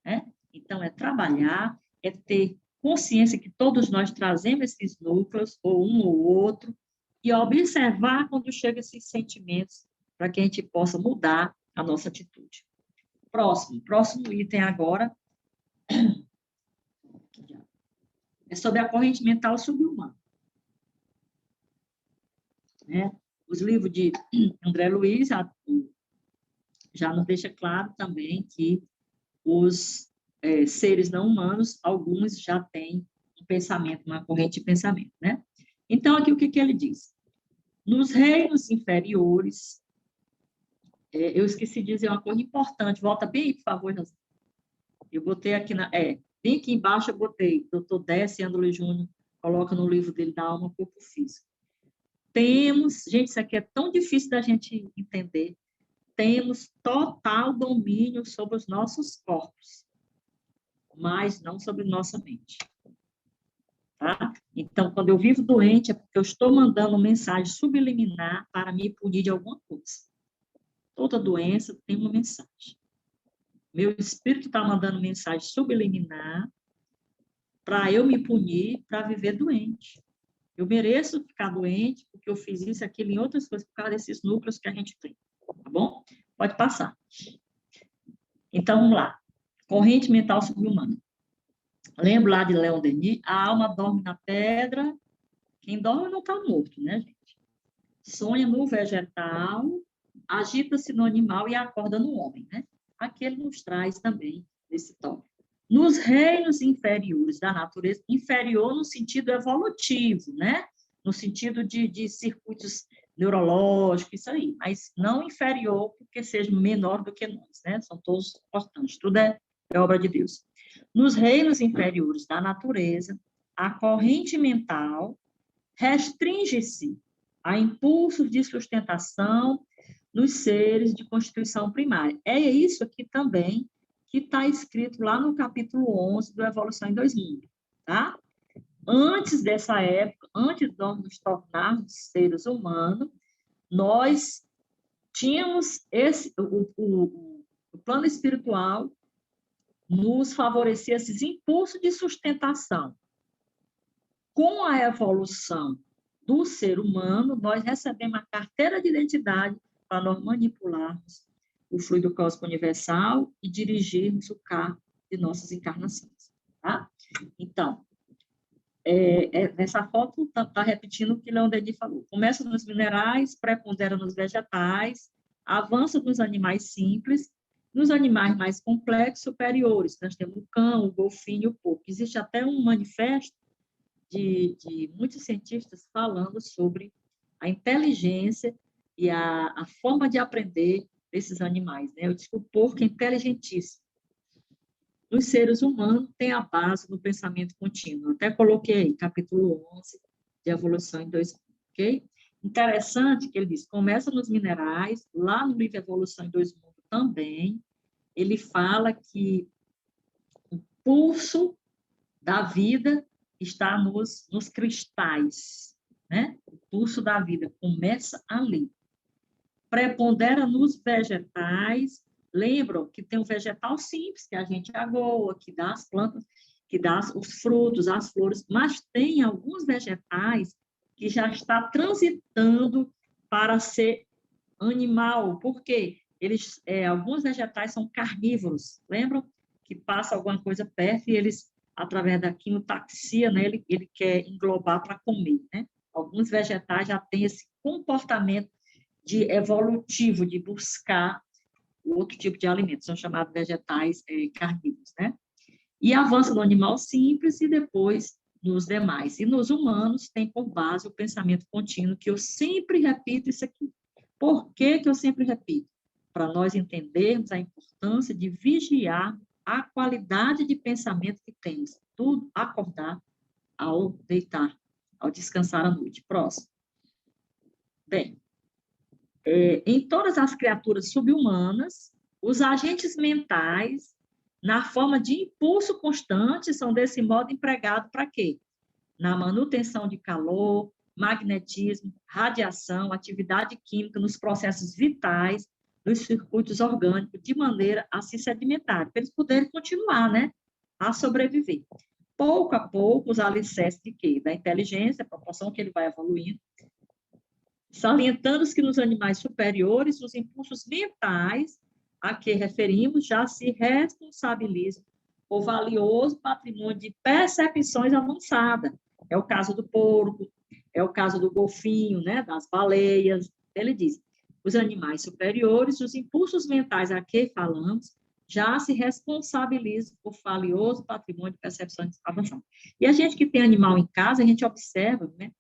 né? Então, é trabalhar, é ter consciência que todos nós trazemos esses núcleos, ou um ou outro, e observar quando chegam esses sentimentos, para que a gente possa mudar a nossa atitude. Próximo item agora é sobre a corrente mental subhumana. Né? Os livros de André Luiz já nos deixa claro também que os seres não humanos, alguns já têm um pensamento, uma corrente de pensamento, né? Então, aqui o que ele diz? Nos reinos inferiores, eu esqueci de dizer uma coisa importante, volta bem aí, por favor, José. Eu botei aqui, bem aqui embaixo eu botei, Dr. Décio André Júnior, coloca no livro dele da Alma, Corpo Físico. Gente, isso aqui é tão difícil da gente entender, temos total domínio sobre os nossos corpos, mas não sobre nossa mente. Tá? Então, quando eu vivo doente, é porque eu estou mandando mensagem subliminar para me punir de alguma coisa. Toda doença tem uma mensagem. Meu espírito está mandando mensagem subliminar para eu me punir, para viver doente. Eu mereço ficar doente porque eu fiz isso, aquilo, em outras coisas, por causa desses núcleos que a gente tem. Tá bom? Pode passar. Então, vamos lá. Corrente mental subhumana. Lembro lá de Leon Denis, a alma dorme na pedra, quem dorme não está morto, né, gente? Sonha no vegetal, agita-se no animal e acorda no homem, né? Aqui ele nos traz também esse tópico. Nos reinos inferiores da natureza, inferior no sentido evolutivo, né? No sentido de circuitos neurológicos, isso aí, mas não inferior porque seja menor do que nós, né? São todos importantes, tudo é obra de Deus. Nos reinos inferiores da natureza, a corrente mental restringe-se a impulsos de sustentação nos seres de constituição primária. É isso aqui também que está escrito lá no capítulo 11 do Evolução em Dois Mundos, tá? Antes dessa época, antes de nós nos tornarmos seres humanos, nós tínhamos o plano espiritual nos favorecia esses impulsos de sustentação. Com a evolução do ser humano, nós recebemos a carteira de identidade para nós manipularmos o fluido cósmico universal e dirigirmos o carro de nossas encarnações. Tá? Então, nessa foto está repetindo o que Leon Denis falou. Começa nos minerais, prepondera nos vegetais, avança nos animais simples, nos animais mais complexos, superiores. Nós temos o cão, o golfinho e o porco. Existe até um manifesto de muitos cientistas falando sobre a inteligência e a forma de aprender desses animais. Né? Eu disse que o porco é inteligentíssimo. Nos seres humanos, tem a base do pensamento contínuo. Até coloquei aí, capítulo 11 de Evolução em Dois Mundos. Ok? Interessante que ele diz, começa nos minerais, lá no livro Evolução em Dois Mundos também, ele fala que o pulso da vida está nos cristais, né? O pulso da vida começa ali. Prepondera nos vegetais. Lembram que tem um vegetal simples, que a gente agoa, que dá as plantas, que dá os frutos, as flores, mas tem alguns vegetais que já está transitando para ser animal, porque alguns vegetais são carnívoros, lembram? Que passa alguma coisa perto e eles, através da quimiotaxia, né, ele quer englobar para comer, né? Alguns vegetais já têm esse comportamento evolutivo de buscar outro tipo de alimento, são chamados vegetais carnívoros, né? E avança no animal simples e depois nos demais. E nos humanos tem por base o pensamento contínuo, que eu sempre repito isso aqui. Por que eu sempre repito? Para nós entendermos a importância de vigiar a qualidade de pensamento que temos, tudo acordar ao deitar, ao descansar à noite. Próximo. Bem, em todas as criaturas subhumanas, os agentes mentais, na forma de impulso constante, são desse modo empregados para quê? Na manutenção de calor, magnetismo, radiação, atividade química nos processos vitais dos circuitos orgânicos, de maneira a se sedimentarem, para eles poderem continuar, né, a sobreviver. Pouco a pouco, os alicerces de quê? Da inteligência, a proporção que ele vai evoluindo, salientando que nos animais superiores, os impulsos mentais a que referimos já se responsabilizam por valioso patrimônio de percepções avançadas. É o caso do porco, é o caso do golfinho, né, das baleias. Ele diz, os animais superiores, os impulsos mentais a que falamos, já se responsabilizam por valioso patrimônio de percepções avançadas. E a gente que tem animal em casa, a gente observa, né,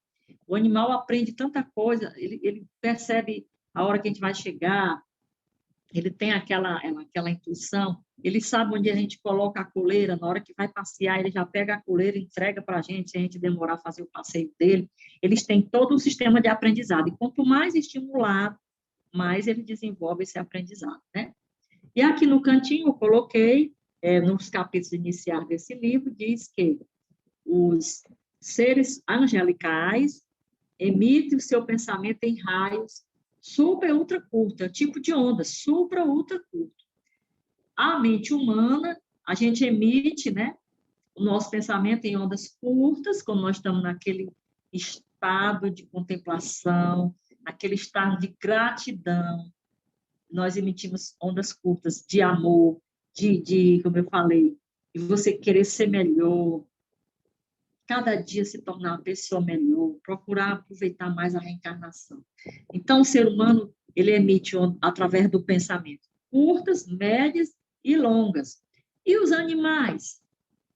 o animal aprende tanta coisa, ele percebe a hora que a gente vai chegar, ele tem aquela intuição, ele sabe onde a gente coloca a coleira, na hora que vai passear, ele já pega a coleira e entrega para a gente, se a gente demorar a fazer o passeio dele. Eles têm todo um sistema de aprendizado, e quanto mais estimulado, mais ele desenvolve esse aprendizado, né? E aqui no cantinho eu coloquei, nos capítulos iniciais desse livro, diz que os seres angelicais emitem o seu pensamento em raios supra e ultra curta, tipo de onda, supra ultra curto. A mente humana, a gente emite, né, o nosso pensamento em ondas curtas, quando nós estamos naquele estado de contemplação, naquele estado de gratidão. Nós emitimos ondas curtas de amor, como eu falei, de você querer ser melhor, cada dia se tornar uma pessoa melhor, procurar aproveitar mais a reencarnação. Então, o ser humano, ele emite através do pensamento curtas, médias e longas. E os animais?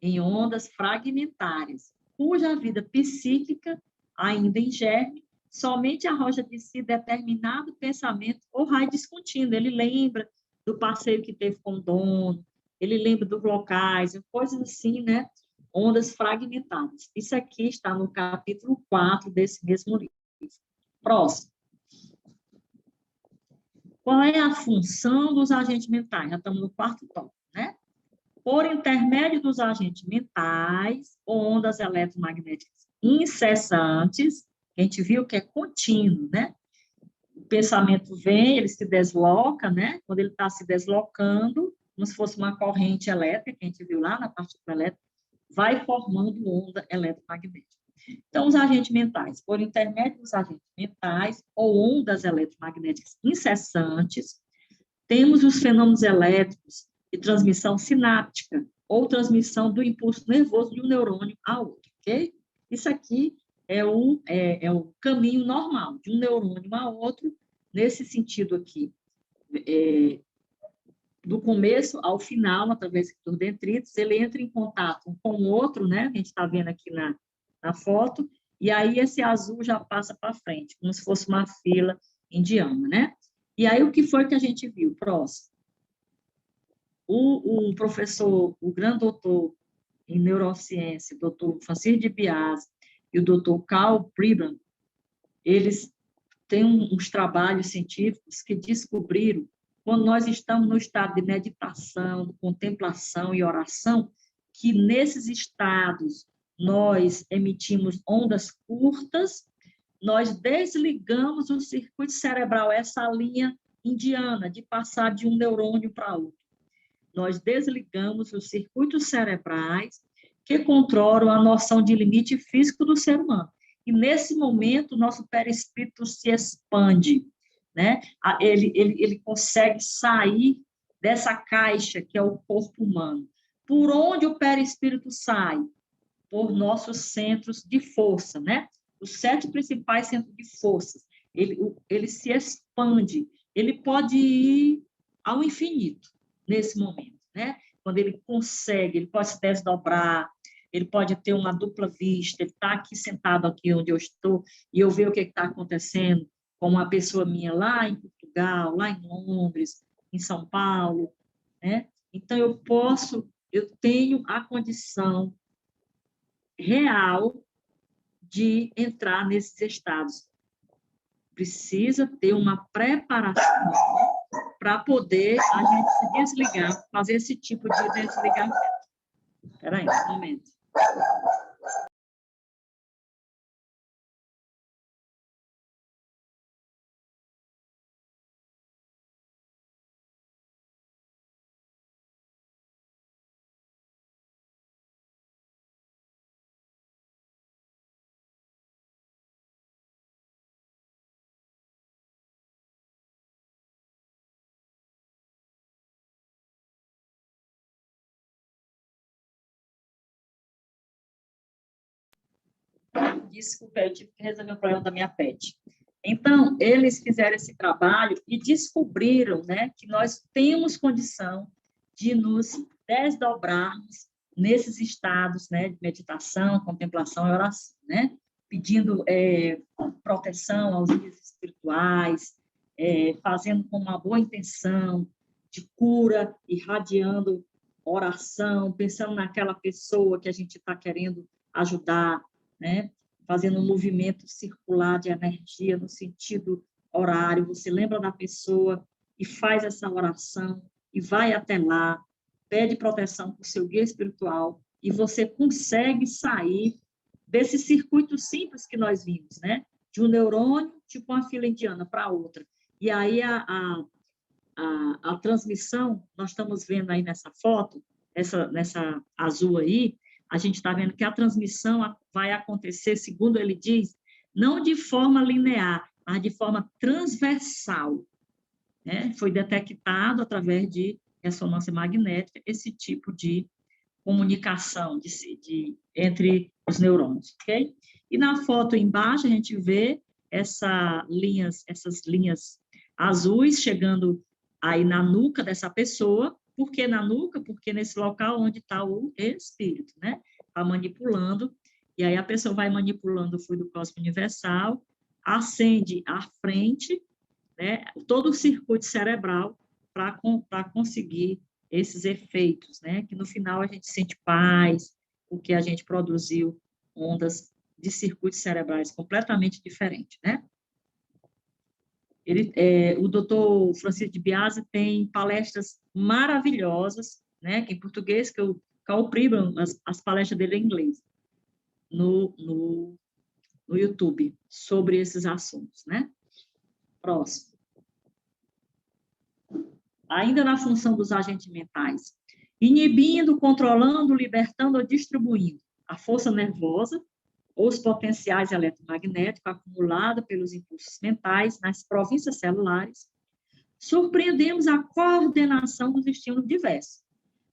Em ondas fragmentárias, cuja vida psíquica, ainda em germe, somente arroja de si determinado pensamento ou raio descontínuo. Ele lembra do passeio que teve com o dono, ele lembra dos locais, coisas assim, né? Ondas fragmentadas. Isso aqui está no capítulo 4 desse mesmo livro. Próximo. Qual é a função dos agentes mentais? Já estamos no quarto tópico, né? Por intermédio dos agentes mentais, ondas eletromagnéticas incessantes, a gente viu que é contínuo, né? O pensamento vem, ele se desloca, né? Quando ele está se deslocando, como se fosse uma corrente elétrica, que a gente viu lá na partícula elétrica, vai formando onda eletromagnética. Então, os agentes mentais, por intermédio dos agentes mentais ou ondas eletromagnéticas incessantes, temos os fenômenos elétricos de transmissão sináptica ou transmissão do impulso nervoso de um neurônio a outro, ok? Isso aqui é o caminho normal, de um neurônio a outro, nesse sentido aqui, do começo ao final, através dos dendritos, ele entra em contato com o outro, né? A gente está vendo aqui na foto, e aí esse azul já passa para frente, como se fosse uma fila indiana, né? E aí o que foi que a gente viu? Próximo. O professor, o grande doutor em neurociência, o doutor Francisco de Biase e o doutor Carl Pribram, eles têm uns trabalhos científicos que descobriram, quando nós estamos no estado de meditação, de contemplação e oração, que nesses estados nós emitimos ondas curtas, nós desligamos o circuito cerebral, essa linha indiana de passar de um neurônio para outro. Nós desligamos os circuitos cerebrais que controlam a noção de limite físico do ser humano. e nesse momento o nosso perispírito se expande, né? Ele consegue sair dessa caixa que é o corpo humano. Por onde o perispírito sai? Por nossos centros de força, né? Os 7 principais centros de forças. Ele se expande, ele pode ir ao infinito nesse momento, né? Quando ele consegue, ele pode se desdobrar, ele pode ter uma dupla vista, ele está aqui sentado aqui onde eu estou e eu vejo o que está acontecendo com uma pessoa minha lá em Portugal, lá em Londres, em São Paulo, né? Então eu tenho a condição real de entrar nesses estados. Precisa ter uma preparação para poder a gente se desligar, fazer esse tipo de desligamento. Espera aí, um momento. Desculpa, eu tive que resolver o problema da minha pet. Então, eles fizeram esse trabalho e descobriram, né, que nós temos condição de nos desdobrarmos nesses estados, né, de meditação, contemplação e oração, né, pedindo proteção aos guias espirituais, fazendo com uma boa intenção de cura, irradiando oração, pensando naquela pessoa que a gente está querendo ajudar, né, fazendo um movimento circular de energia no sentido horário. Você lembra da pessoa e faz essa oração e vai até lá, pede proteção para o seu guia espiritual e você consegue sair desse circuito simples que nós vimos, né? De um neurônio, tipo uma fila indiana, para outra. E aí a transmissão, nós estamos vendo aí nessa foto, nessa azul aí, a gente está vendo que a transmissão vai acontecer, segundo ele diz, não de forma linear, mas de forma transversal, né? Foi detectado através de ressonância magnética esse tipo de comunicação entre os neurônios, ok? E na foto embaixo a gente vê essas linhas azuis chegando aí na nuca dessa pessoa. Por que na nuca? Porque nesse local onde está o espírito, né? Está manipulando, e aí a pessoa vai manipulando o fluido cósmico universal, acende à frente, né? Todo o circuito cerebral para conseguir esses efeitos, né? Que no final a gente sente paz, porque a gente produziu ondas de circuitos cerebrais completamente diferentes, né? O doutor Francisco de Biasi tem palestras maravilhosas, né? Que em português, que eu calpribram as palestras dele em inglês, no YouTube, sobre esses assuntos, né? Próximo. Ainda na função dos agentes mentais, inibindo, controlando, libertando ou distribuindo a força nervosa ou os potenciais eletromagnéticos acumulados pelos impulsos mentais nas províncias celulares, surpreendemos a coordenação dos estímulos diversos,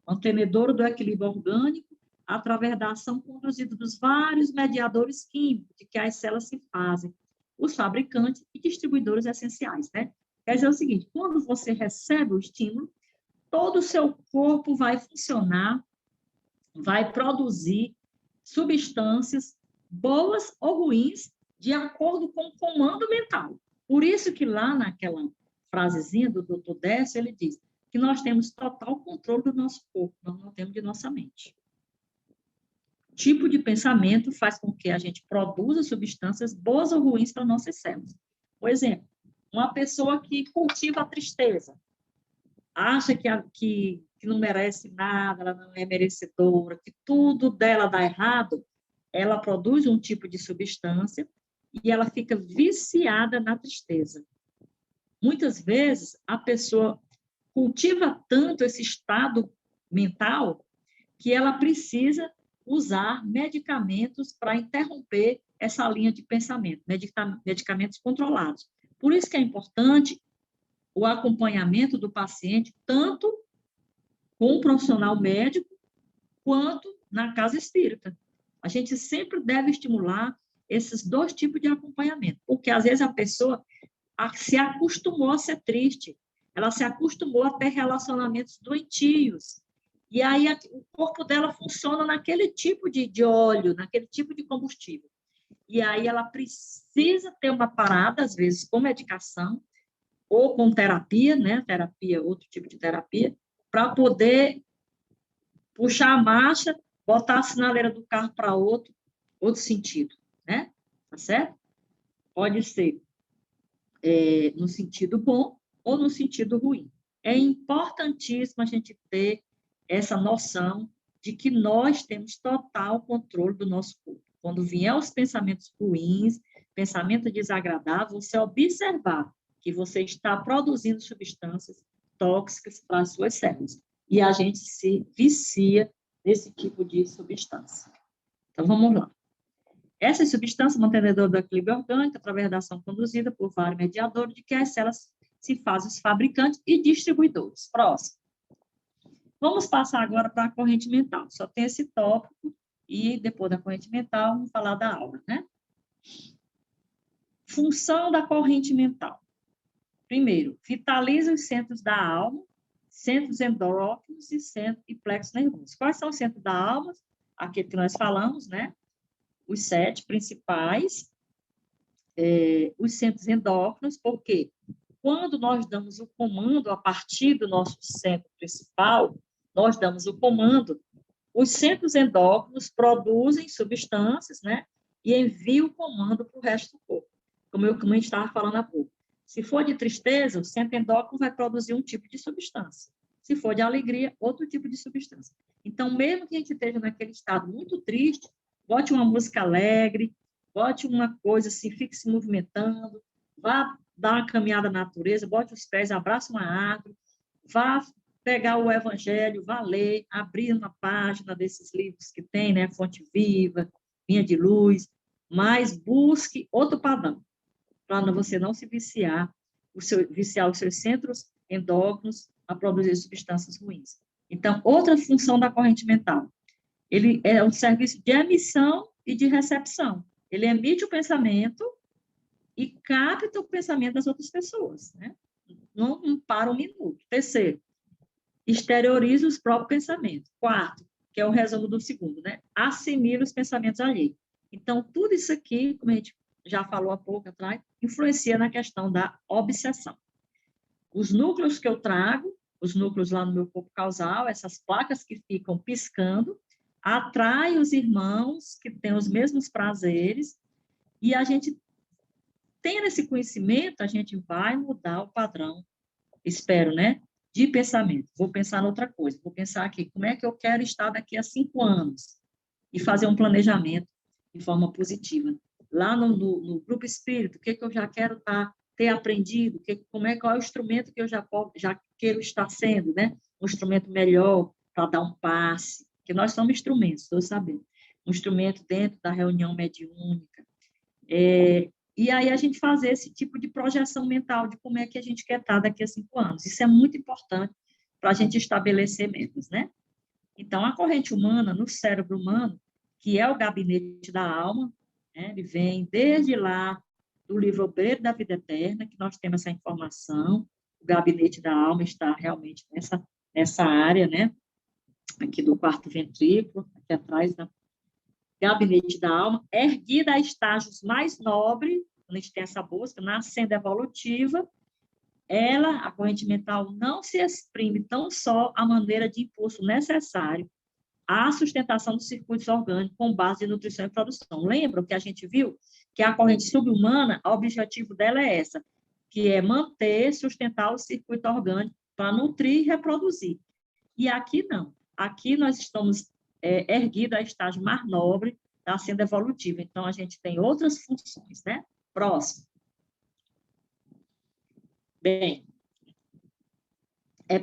mantenedora do equilíbrio orgânico através da ação conduzida dos vários mediadores químicos de que as células se fazem, os fabricantes e distribuidores essenciais, né? Quer dizer o seguinte, quando você recebe o estímulo, todo o seu corpo vai funcionar, vai produzir substâncias boas ou ruins de acordo com o comando mental. Por isso que lá naquela frasezinha do Dr. Décio, ele diz que nós temos total controle do nosso corpo, nós não temos de nossa mente. O tipo de pensamento faz com que a gente produza substâncias boas ou ruins para nossas células. Por exemplo, uma pessoa que cultiva a tristeza, acha que não merece nada, ela não é merecedora, que tudo dela dá errado, ela produz um tipo de substância e ela fica viciada na tristeza. Muitas vezes, a pessoa cultiva tanto esse estado mental que ela precisa usar medicamentos para interromper essa linha de pensamento, medicamentos controlados. Por isso que é importante o acompanhamento do paciente, tanto com o profissional médico, quanto na casa espírita. A gente sempre deve estimular esses dois tipos de acompanhamento, porque às vezes a pessoa se acostumou a ser triste, ela se acostumou a ter relacionamentos doentios, e aí o corpo dela funciona naquele tipo de óleo, naquele tipo de combustível. E aí ela precisa ter uma parada, às vezes com medicação, ou com terapia, né? Terapia, outro tipo de terapia, para poder puxar a marcha, botar a sinaleira do carro para outro sentido, né? Tá certo? Pode ser no sentido bom ou no sentido ruim. É importantíssimo a gente ter essa noção de que nós temos total controle do nosso corpo. Quando vier os pensamentos ruins, pensamento desagradável, você observar que você está produzindo substâncias tóxicas para as suas células. E a gente se vicia nesse tipo de substância. Então, vamos lá. Essa substância mantenedora do equilíbrio orgânico, através da ação conduzida por vários mediadores, de que as células se fazem os fabricantes e distribuidores. Próximo. Vamos passar agora para a corrente mental. Só tem esse tópico e depois da corrente mental, vamos falar da aura, né? Função da corrente mental. Primeiro, vitaliza os centros da alma, centros endócrinos e plexos nervosos. Quais são os centros da alma? Aqui que nós falamos, né? Os 7 principais, os centros endócrinos, porque quando nós damos o comando a partir do nosso centro principal, nós damos o comando, os centros endócrinos produzem substâncias, né? E enviam o comando para o resto do corpo, como a gente estava falando há pouco. Se for de tristeza, o centro endócrino vai produzir um tipo de substância. Se for de alegria, outro tipo de substância. Então, mesmo que a gente esteja naquele estado muito triste, bote uma música alegre, bote uma coisa assim, fique se movimentando, vá dar uma caminhada na natureza, bote os pés, abraça uma árvore, vá pegar o evangelho, vá ler, abrir uma página desses livros que tem, né, Fonte Viva, Linha de Luz, mas busque outro padrão, para você não se viciar, viciar os seus centros endócrinos a produzir substâncias ruins. Então, outra função da corrente mental, ele é um serviço de emissão e de recepção. Ele emite o pensamento e capta o pensamento das outras pessoas, né? Não para um minuto. Terceiro, exterioriza os próprios pensamentos. Quarto, que é o resumo do segundo, né? Assimila os pensamentos alheios. Então, tudo isso aqui, como a gente já falou há pouco atrás, influencia na questão da obsessão. Os núcleos que eu trago, os núcleos lá no meu corpo causal, essas placas que ficam piscando, atrai os irmãos que têm os mesmos prazeres, e a gente, tendo esse conhecimento, a gente vai mudar o padrão, espero, né, de pensamento. Vou pensar em outra coisa, vou pensar aqui, como é que eu quero estar daqui a 5 anos? E fazer um planejamento de forma positiva. Lá no grupo espírito, o que eu já quero ter aprendido, qual é o instrumento que eu já quero estar sendo, né? Um instrumento melhor para dar um passe, que nós somos instrumentos, estou sabendo. Um instrumento dentro da reunião mediúnica. E aí a gente fazer esse tipo de projeção mental de como é que a gente quer estar daqui a 5 anos. Isso é muito importante para a gente estabelecer metas, né? Então, a corrente humana, no cérebro humano, que é o gabinete da alma, né? Ele vem desde lá do livro Obreiro da Vida Eterna, que nós temos essa informação, o gabinete da alma está realmente nessa área, né? Aqui do quarto ventrículo, aqui atrás, da gabinete da alma, erguida a estágios mais nobres, quando a gente tem essa busca, na senda evolutiva, a corrente mental, não se exprime tão só a maneira de impulso necessário à sustentação dos circuitos orgânicos com base em nutrição e produção. Lembram que a gente viu que a corrente subhumana, o objetivo dela é essa, que é manter, sustentar o circuito orgânico para nutrir e reproduzir. E aqui não. Aqui nós estamos erguidos a estágio mais nobre da senda evolutiva. Então, a gente tem outras funções, né? Próximo. Bem,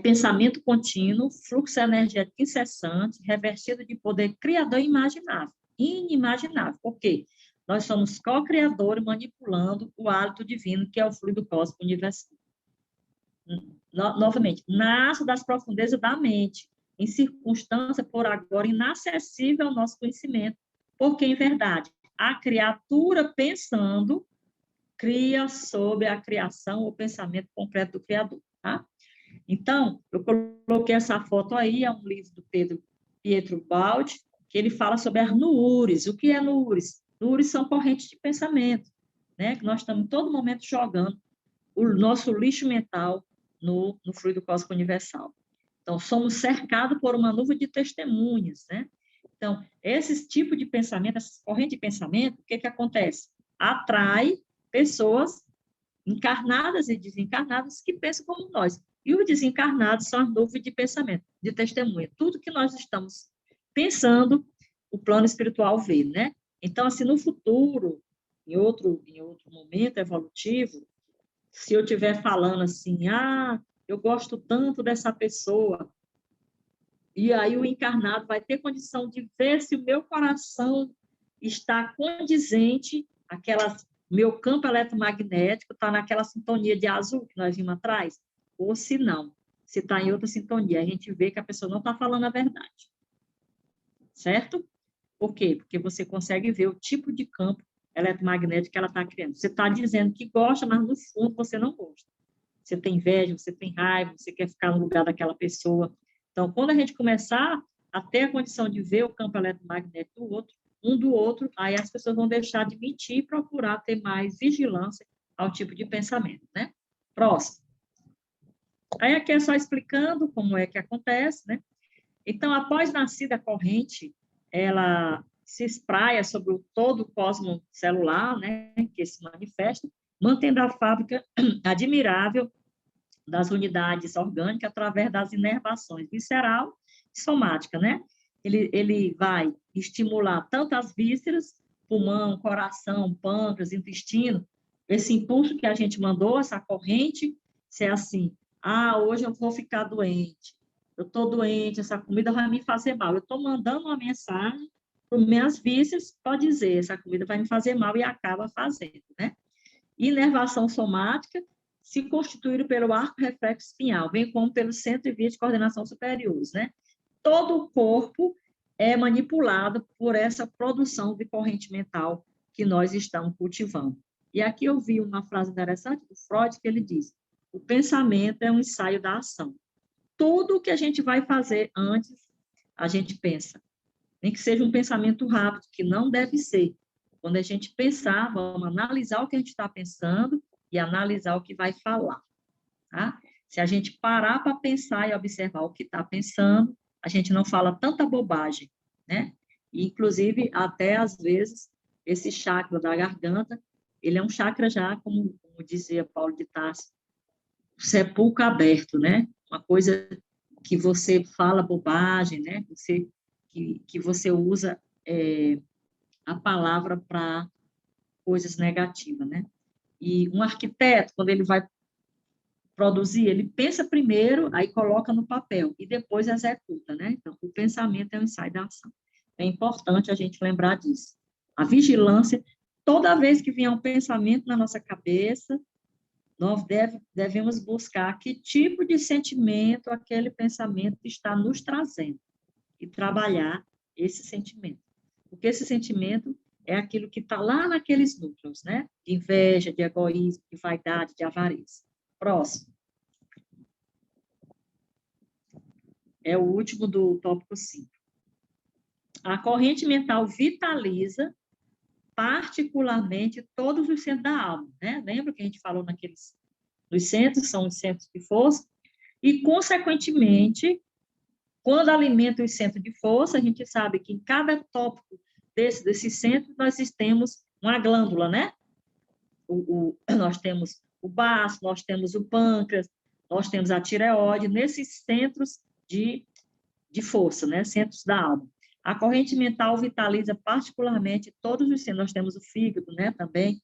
pensamento contínuo, fluxo energético incessante, revertido de poder criador inimaginável. Inimaginável. Por quê? nós somos co-criadores manipulando o hálito divino, que é o fluido cósmico universal. Novamente, nasce das profundezas da mente, em circunstância, por agora, inacessível ao nosso conhecimento, porque, em verdade, a criatura pensando cria sob a criação o pensamento concreto do Criador, tá? Então, eu coloquei essa foto aí, é um livro do Pietro Baldi, que ele fala sobre as nuures. O que é nuures? Nuures são correntes de pensamento, né? Que nós estamos todo momento jogando o nosso lixo mental no fluido cósmico universal. Então, somos cercados por uma nuvem de testemunhas, né? Então, esse tipo de pensamento, essa corrente de pensamento, o que acontece? Atrai pessoas encarnadas e desencarnadas que pensam como nós. E os desencarnados são as nuvens de pensamento, de testemunha. Tudo que nós estamos pensando, o plano espiritual vê, né? Então, assim, no futuro, em outro momento evolutivo, se eu estiver falando assim, eu gosto tanto dessa pessoa, e aí o encarnado vai ter condição de ver se o meu coração está condizente, meu campo eletromagnético está naquela sintonia de azul que nós vimos atrás, ou se não, se está em outra sintonia, a gente vê que a pessoa não está falando a verdade. Certo? Por quê? Porque você consegue ver o tipo de campo eletromagnético que ela está criando. Você está dizendo que gosta, mas no fundo você não gosta. Você tem inveja, você tem raiva, você quer ficar no lugar daquela pessoa. Então, quando a gente começar a ter a condição de ver o campo eletromagnético do outro, aí as pessoas vão deixar de mentir e procurar ter mais vigilância ao tipo de pensamento, né? Próximo. Aí aqui é só explicando como é que acontece, né? Então, após nascida a corrente, ela se espraia sobre todo o cosmos celular, né, que se manifesta, mantendo a fábrica admirável das unidades orgânicas através das inervações visceral e somática, né? Ele vai estimular tanto as vísceras, pulmão, coração, pâncreas, intestino, esse impulso que a gente mandou, essa corrente, se é assim, hoje eu vou ficar doente, eu estou doente, essa comida vai me fazer mal. Eu estou mandando uma mensagem para minhas vísceras, pode dizer, essa comida vai me fazer mal e acaba fazendo, né? Inervação somática se constituíram pelo arco reflexo espinhal, bem como pelo centro e via de coordenação superiores, né? Todo o corpo é manipulado por essa produção de corrente mental que nós estamos cultivando. E aqui eu vi uma frase interessante do Freud, que ele diz, o pensamento é um ensaio da ação. Tudo que a gente vai fazer antes, a gente pensa. Nem que seja um pensamento rápido, que não deve ser. Quando a gente pensar, vamos analisar o que a gente está pensando e analisar o que vai falar. Tá? Se a gente parar para pensar e observar o que está pensando, a gente não fala tanta bobagem, né? E, inclusive, até às vezes, esse chakra da garganta, ele é um chakra já, como dizia Paulo de Tarso, sepulcro aberto, né? Uma coisa que você fala bobagem, né? Que você usa a palavra para coisas negativas, né? E um arquiteto, quando ele vai produzir, ele pensa primeiro, aí coloca no papel, e depois executa, né? Então, o pensamento é o ensaio da ação. É importante a gente lembrar disso. A vigilância, toda vez que vier um pensamento na nossa cabeça, nós devemos buscar que tipo de sentimento aquele pensamento está nos trazendo e trabalhar esse sentimento. Porque esse sentimento é aquilo que está lá naqueles núcleos, né? De inveja, de egoísmo, de vaidade, de avareza. Próximo. É o último do tópico 5. A corrente mental vitaliza particularmente todos os centros da alma, né? Lembra que a gente falou nos centros, são os centros de força, e, consequentemente, quando alimenta os centros de força, a gente sabe que em cada tópico desse centro, nós temos uma glândula, né? Nós temos o baço, nós temos o pâncreas, nós temos a tireoide, nesses centros de força, né? Centros da alma. A corrente mental vitaliza particularmente todos os centros, nós temos o fígado, né? Também,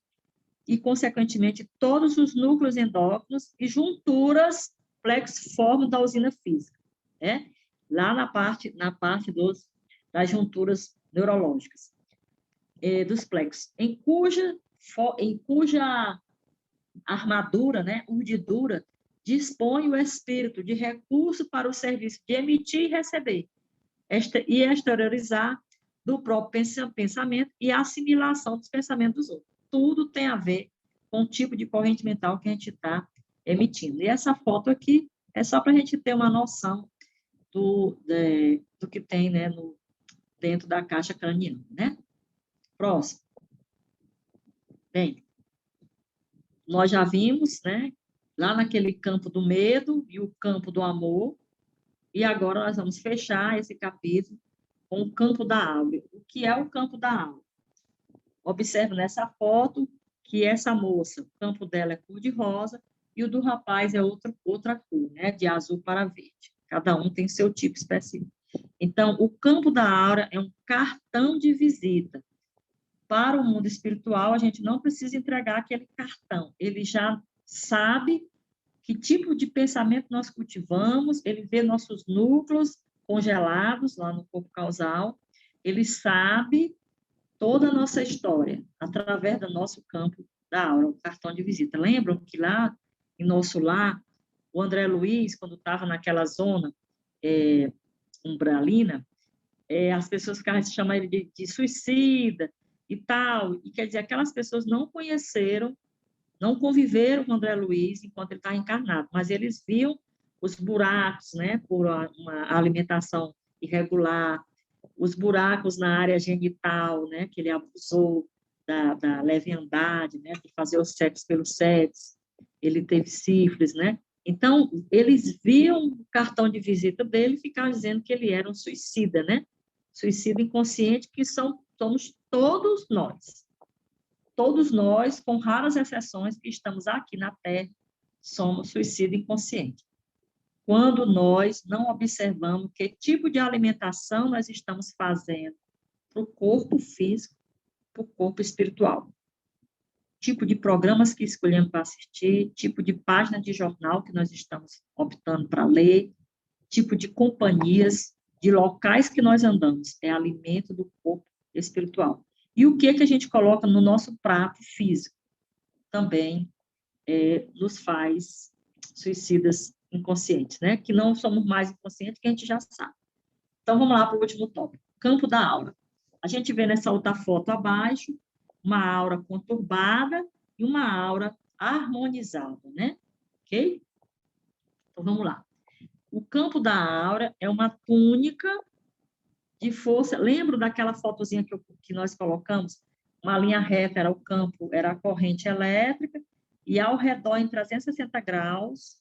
e, consequentemente, todos os núcleos endócrinos e junturas plexiformes da usina física, né? Lá na parte das junturas neurológicas. dos plexos, em cuja armadura, né, urdidura, dispõe o espírito de recurso para o serviço de emitir e receber, e exteriorizar do próprio pensamento e assimilação dos pensamentos dos outros. Tudo tem a ver com o tipo de corrente mental que a gente está emitindo. E essa foto aqui é só para a gente ter uma noção do que tem, né, dentro da caixa craniana, né? Próximo. Bem, nós já vimos, né, lá naquele campo do medo e o campo do amor, e agora nós vamos fechar esse capítulo com o campo da aura. O que é o campo da aura? Observe nessa foto que essa moça, o campo dela é cor-de-rosa e o do rapaz é outra cor, né, de azul para verde. Cada um tem seu tipo específico. Então, o campo da aura é um cartão de visita. Para o mundo espiritual, a gente não precisa entregar aquele cartão. Ele já sabe que tipo de pensamento nós cultivamos, ele vê nossos núcleos congelados lá no corpo causal, ele sabe toda a nossa história através do nosso campo da aura, o cartão de visita. Lembram que lá em nosso lar, o André Luiz, quando estava naquela zona umbralina, as pessoas ficavam chamando ele de suicida e tal, e quer dizer, aquelas pessoas não conheceram, não conviveram com o André Luiz enquanto ele estava encarnado, mas eles viam os buracos, né, por uma alimentação irregular, os buracos na área genital, né, que ele abusou da leviandade, né, de fazer o sexo pelo sexo, ele teve sífilis, né, então, eles viam o cartão de visita dele e ficavam dizendo que ele era um suicida, né, suicida inconsciente, que somos todos nós. Todos nós, com raras exceções, que estamos aqui na Terra, somos suicida inconsciente. Quando nós não observamos que tipo de alimentação nós estamos fazendo para o corpo físico, para o corpo espiritual. Tipo de programas que escolhemos para assistir, tipo de página de jornal que nós estamos optando para ler, tipo de companhias, de locais que nós andamos, é alimento do corpo espiritual. E o que a gente coloca no nosso prato físico também nos faz suicidas inconscientes, né? Que não somos mais inconscientes, que a gente já sabe. Então, vamos lá para o último tópico, campo da aura. A gente vê nessa outra foto abaixo uma aura conturbada e uma aura harmonizada, né? Ok? Então, vamos lá. O campo da aura é uma túnica de força. Lembro daquela fotozinha que nós colocamos? Uma linha reta era o campo, era a corrente elétrica, e ao redor, em 360 graus,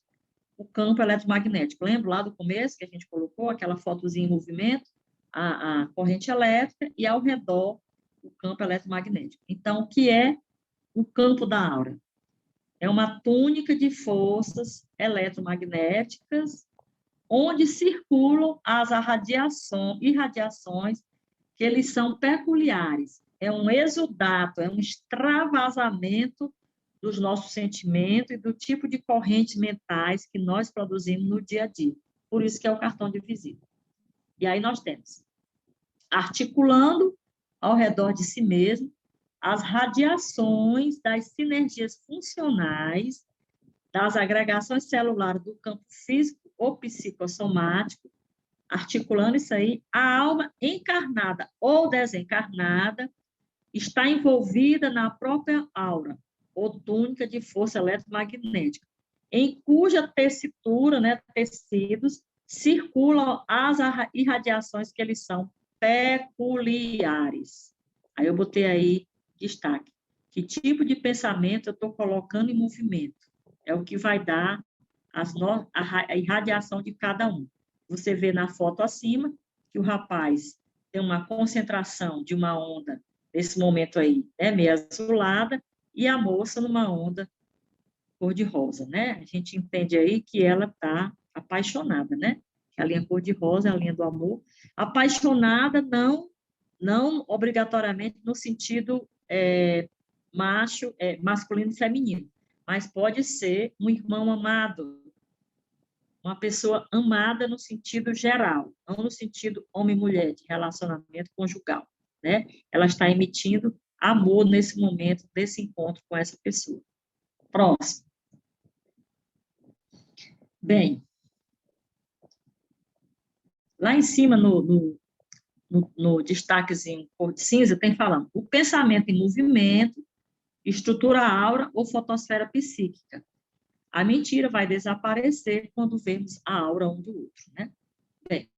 o campo eletromagnético. Lembra lá do começo que a gente colocou aquela fotozinha em movimento? A corrente elétrica e ao redor o campo eletromagnético. Então, o que é o campo da aura? É uma túnica de forças eletromagnéticas onde circulam as irradiações que eles são peculiares. É um exudato, é um extravasamento dos nossos sentimentos e do tipo de correntes mentais que nós produzimos no dia a dia. Por isso que é o cartão de visita. E aí nós temos, articulando ao redor de si mesmo, as radiações das sinergias funcionais, das agregações celulares do campo físico ou psicossomático, articulando isso aí, a alma encarnada ou desencarnada está envolvida na própria aura, ou túnica de força eletromagnética, em cuja tessitura, né, tecidos, circulam as irradiações que eles são peculiares. Aí eu botei aí destaque. Que tipo de pensamento eu estou colocando em movimento? É o que vai dar a irradiação de cada um. Você vê na foto acima que o rapaz tem uma concentração de uma onda, nesse momento aí, né, meio azulada, e a moça numa onda cor-de-rosa, né? A gente entende aí que ela está apaixonada, né? A linha cor-de-rosa é a linha do amor. Apaixonada não obrigatoriamente no sentido masculino e feminino, mas pode ser um irmão amado, uma pessoa amada no sentido geral, não no sentido homem-mulher, de relacionamento conjugal. né? Ela está emitindo amor nesse momento, nesse encontro com essa pessoa. Próximo. Bem, lá em cima, no destaquezinho cor de cinza, tem falando o pensamento em movimento, estrutura aura ou fotosfera psíquica. A mentira vai desaparecer quando vemos a aura um do outro, né? Bem,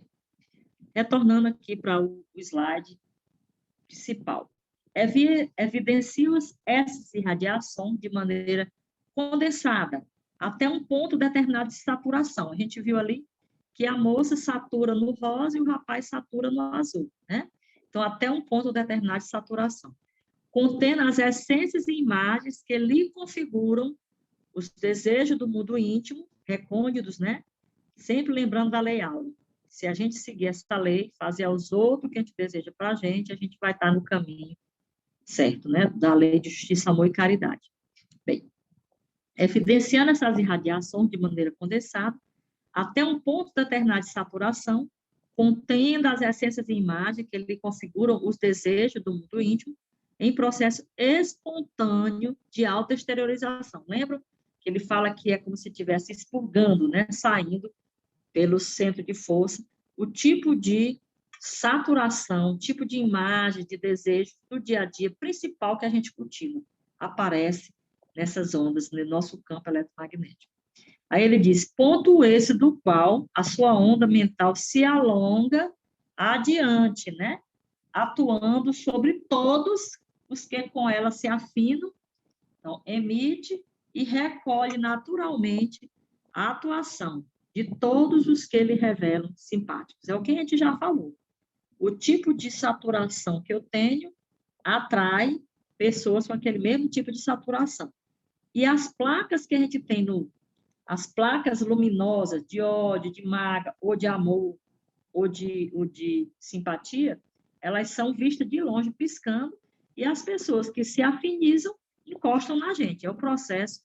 retornando aqui para o slide principal. Evidenciam essas irradiações de maneira condensada, até um ponto determinado de saturação. A gente viu ali que a moça satura no rosa e o rapaz satura no azul, né? Então, até um ponto determinado de saturação. Contendo as essências e imagens que lhe configuram os desejos do mundo íntimo, recônditos, né? Sempre lembrando da lei áurea. Se a gente seguir essa lei, fazer aos outros o que a gente deseja para a gente vai estar no caminho certo, né? Da lei de justiça, amor e caridade. Bem, evidenciando essas irradiações de maneira condensada, até um ponto determinado de saturação, contendo as essências e imagens que lhe configuram os desejos do mundo íntimo, em processo espontâneo de alta exteriorização. Lembra que ele fala que é como se estivesse expurgando, né? Saindo pelo centro de força, o tipo de saturação, tipo de imagem, de desejo do dia a dia principal que a gente cultiva, aparece nessas ondas, no nosso campo eletromagnético. Aí ele diz, ponto esse do qual a sua onda mental se alonga adiante, né? Atuando sobre todos os que com ela se afinam, então, emite e recolhe naturalmente a atuação de todos os que lhe revelam simpáticos. É o que a gente já falou. O tipo de saturação que eu tenho atrai pessoas com aquele mesmo tipo de saturação. E as placas que a gente tem as placas luminosas de ódio, de mágoa, ou de amor, ou de simpatia, elas são vistas de longe piscando, e as pessoas que se afinizam encostam na gente. É o processo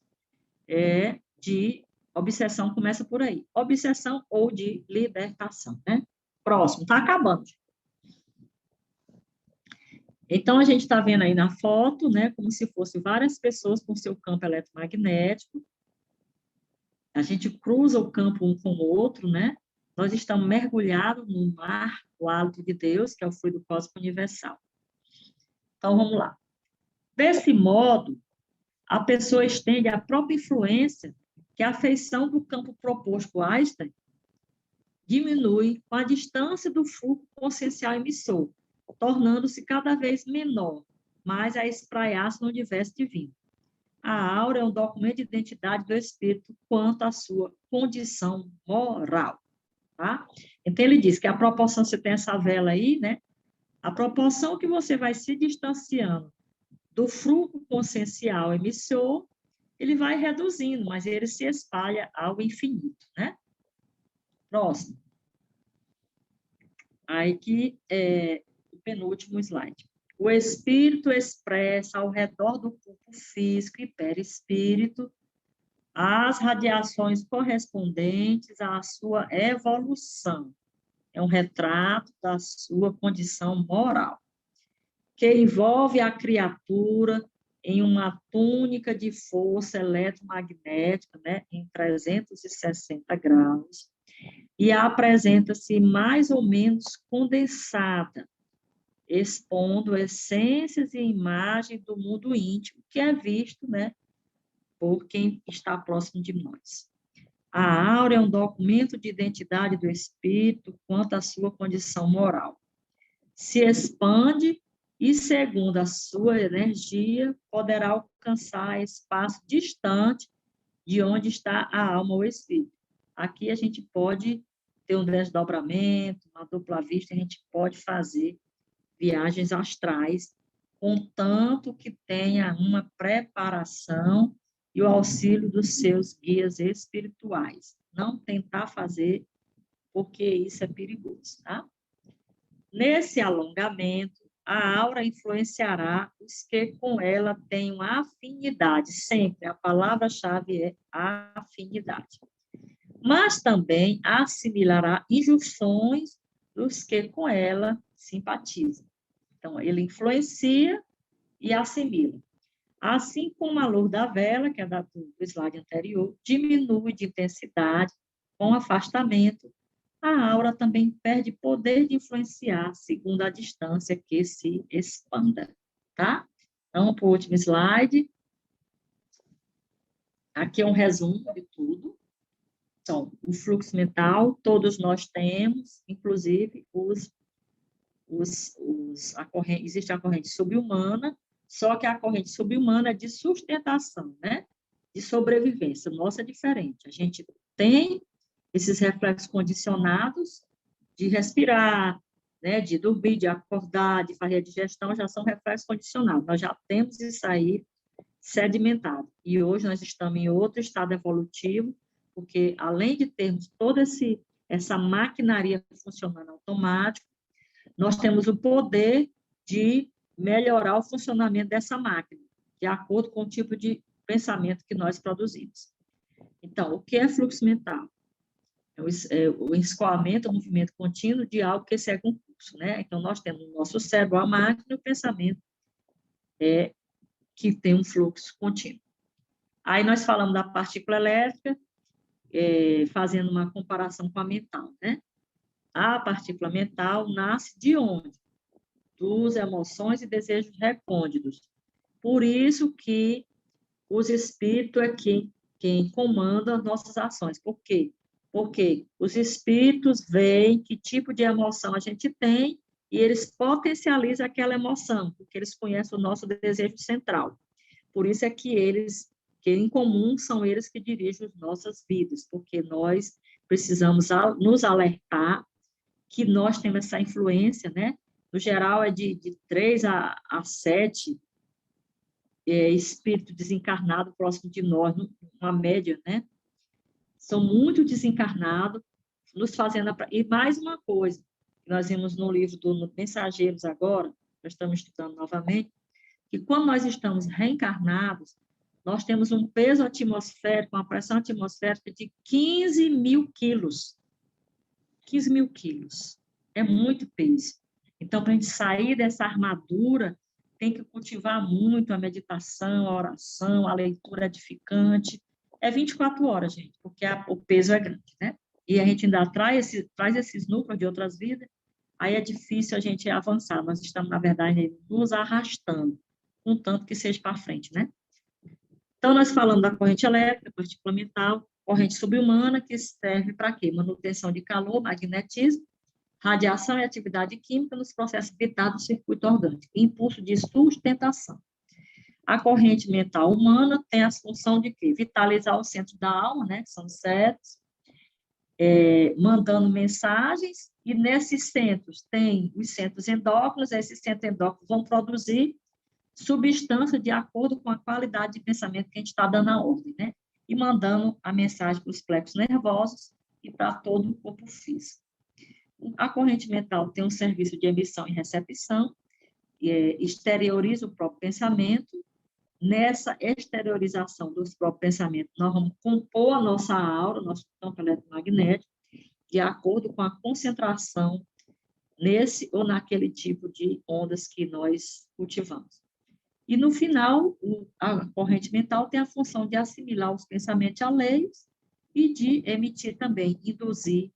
de obsessão, começa por aí. Obsessão ou de libertação, né? Próximo, está acabando. Então, a gente está vendo aí na foto, né, como se fossem várias pessoas com seu campo eletromagnético. A gente cruza o campo um com o outro, né? Nós estamos mergulhados no mar, o hálito de Deus, que é o fluido cósmico universal. Então, vamos lá. Desse modo, a pessoa estende a própria influência que a feição do campo proposto por Einstein diminui com a distância do fluxo consciencial emissor, tornando-se cada vez menor, mas a espraiar-se no universo divino. A aura é um documento de identidade do espírito quanto à sua condição moral. Tá? Então, ele diz que a proporção, você tem essa vela aí, né? A proporção que você vai se distanciando do fluxo consciencial emissor, ele vai reduzindo, mas ele se espalha ao infinito, né? Próximo. Aí que é o penúltimo slide. O espírito expressa ao redor do corpo físico e perispírito as radiações correspondentes à sua evolução. É um retrato da sua condição moral, que envolve a criatura em uma túnica de força eletromagnética, né, em 360 graus, e apresenta-se mais ou menos condensada, expondo essências e imagens do mundo íntimo, que é visto, né, por quem está próximo de nós. A aura é um documento de identidade do espírito quanto à sua condição moral. Se expande e, segundo a sua energia, poderá alcançar espaço distante de onde está a alma ou espírito. Aqui a gente pode ter um desdobramento, uma dupla vista, a gente pode fazer viagens astrais, contanto que tenha uma preparação e o auxílio dos seus guias espirituais. Não tentar fazer, porque isso é perigoso, tá? Nesse alongamento, a aura influenciará os que com ela tenham afinidade. Sempre a palavra-chave é afinidade. Mas também assimilará injunções dos que com ela simpatizam. Então, ele influencia e assimila. Assim como a luz da vela, que é da do slide anterior, diminui de intensidade com afastamento, a aura também perde poder de influenciar segundo a distância que se expanda, tá? Então, para o último slide, aqui é um resumo de tudo. Então, o fluxo mental, todos nós temos, inclusive existe a corrente subhumana, só que a corrente subhumana é de sustentação, né? De sobrevivência. Nossa é diferente. A gente tem esses reflexos condicionados de respirar, né? De dormir, de acordar, de fazer a digestão, já são reflexos condicionados. Nós já temos isso aí sedimentado. E hoje nós estamos em outro estado evolutivo, porque além de termos toda essa maquinaria funcionando automático, nós temos o poder de melhorar o funcionamento dessa máquina, de acordo com o tipo de pensamento que nós produzimos. Então, o que é fluxo mental? É o escoamento, o movimento contínuo de algo que segue um curso, né? Então, nós temos no nosso cérebro a máquina e o pensamento que tem um fluxo contínuo. Aí nós falamos da partícula elétrica, fazendo uma comparação com a mental, né? A partícula mental nasce de onde? Dos emoções e desejos recônditos. Por isso que os espíritos é quem comanda as nossas ações. Por quê? Porque os espíritos veem que tipo de emoção a gente tem e eles potencializam aquela emoção, porque eles conhecem o nosso desejo central. Por isso é que em comum, são eles que dirigem as nossas vidas, porque nós precisamos nos alertar que nós temos essa influência, né? No geral, é de 3 a 7 espírito desencarnado próximo de nós, uma média, né? São muito desencarnados, nos fazendo... E mais uma coisa, que nós vimos no livro do Mensageiros agora, nós estamos estudando novamente, que quando nós estamos reencarnados, nós temos um peso atmosférico, uma pressão atmosférica de 15 mil quilos. 15 mil quilos. É muito peso. Então, para a gente sair dessa armadura, tem que cultivar muito a meditação, a oração, a leitura edificante. É 24 horas, gente, porque o peso é grande, né? E a gente ainda traz esses núcleos de outras vidas, aí é difícil a gente avançar. Nós estamos, na verdade, nos arrastando, contanto que seja para frente, né? Então, nós falamos da corrente elétrica, partícula mental, corrente subhumana, que serve para quê? Manutenção de calor, magnetismo, radiação e atividade química nos processos vitais do circuito orgânico, impulso de sustentação. A corrente mental humana tem a função de quê? Vitalizar o centro da alma, né? São cérebros, mandando mensagens, e nesses centros tem os centros endócrinos, esses centros endócrinos vão produzir substância de acordo com a qualidade de pensamento que a gente está dando a ordem, né? E mandando a mensagem para os plexos nervosos e para todo o corpo físico. A corrente mental tem um serviço de emissão e recepção, exterioriza o próprio pensamento. Nessa exteriorização dos próprios pensamentos, nós vamos compor a nossa aura, nosso campo eletromagnético, de acordo com a concentração nesse ou naquele tipo de ondas que nós cultivamos. E, no final, a corrente mental tem a função de assimilar os pensamentos alheios e de emitir também, induzir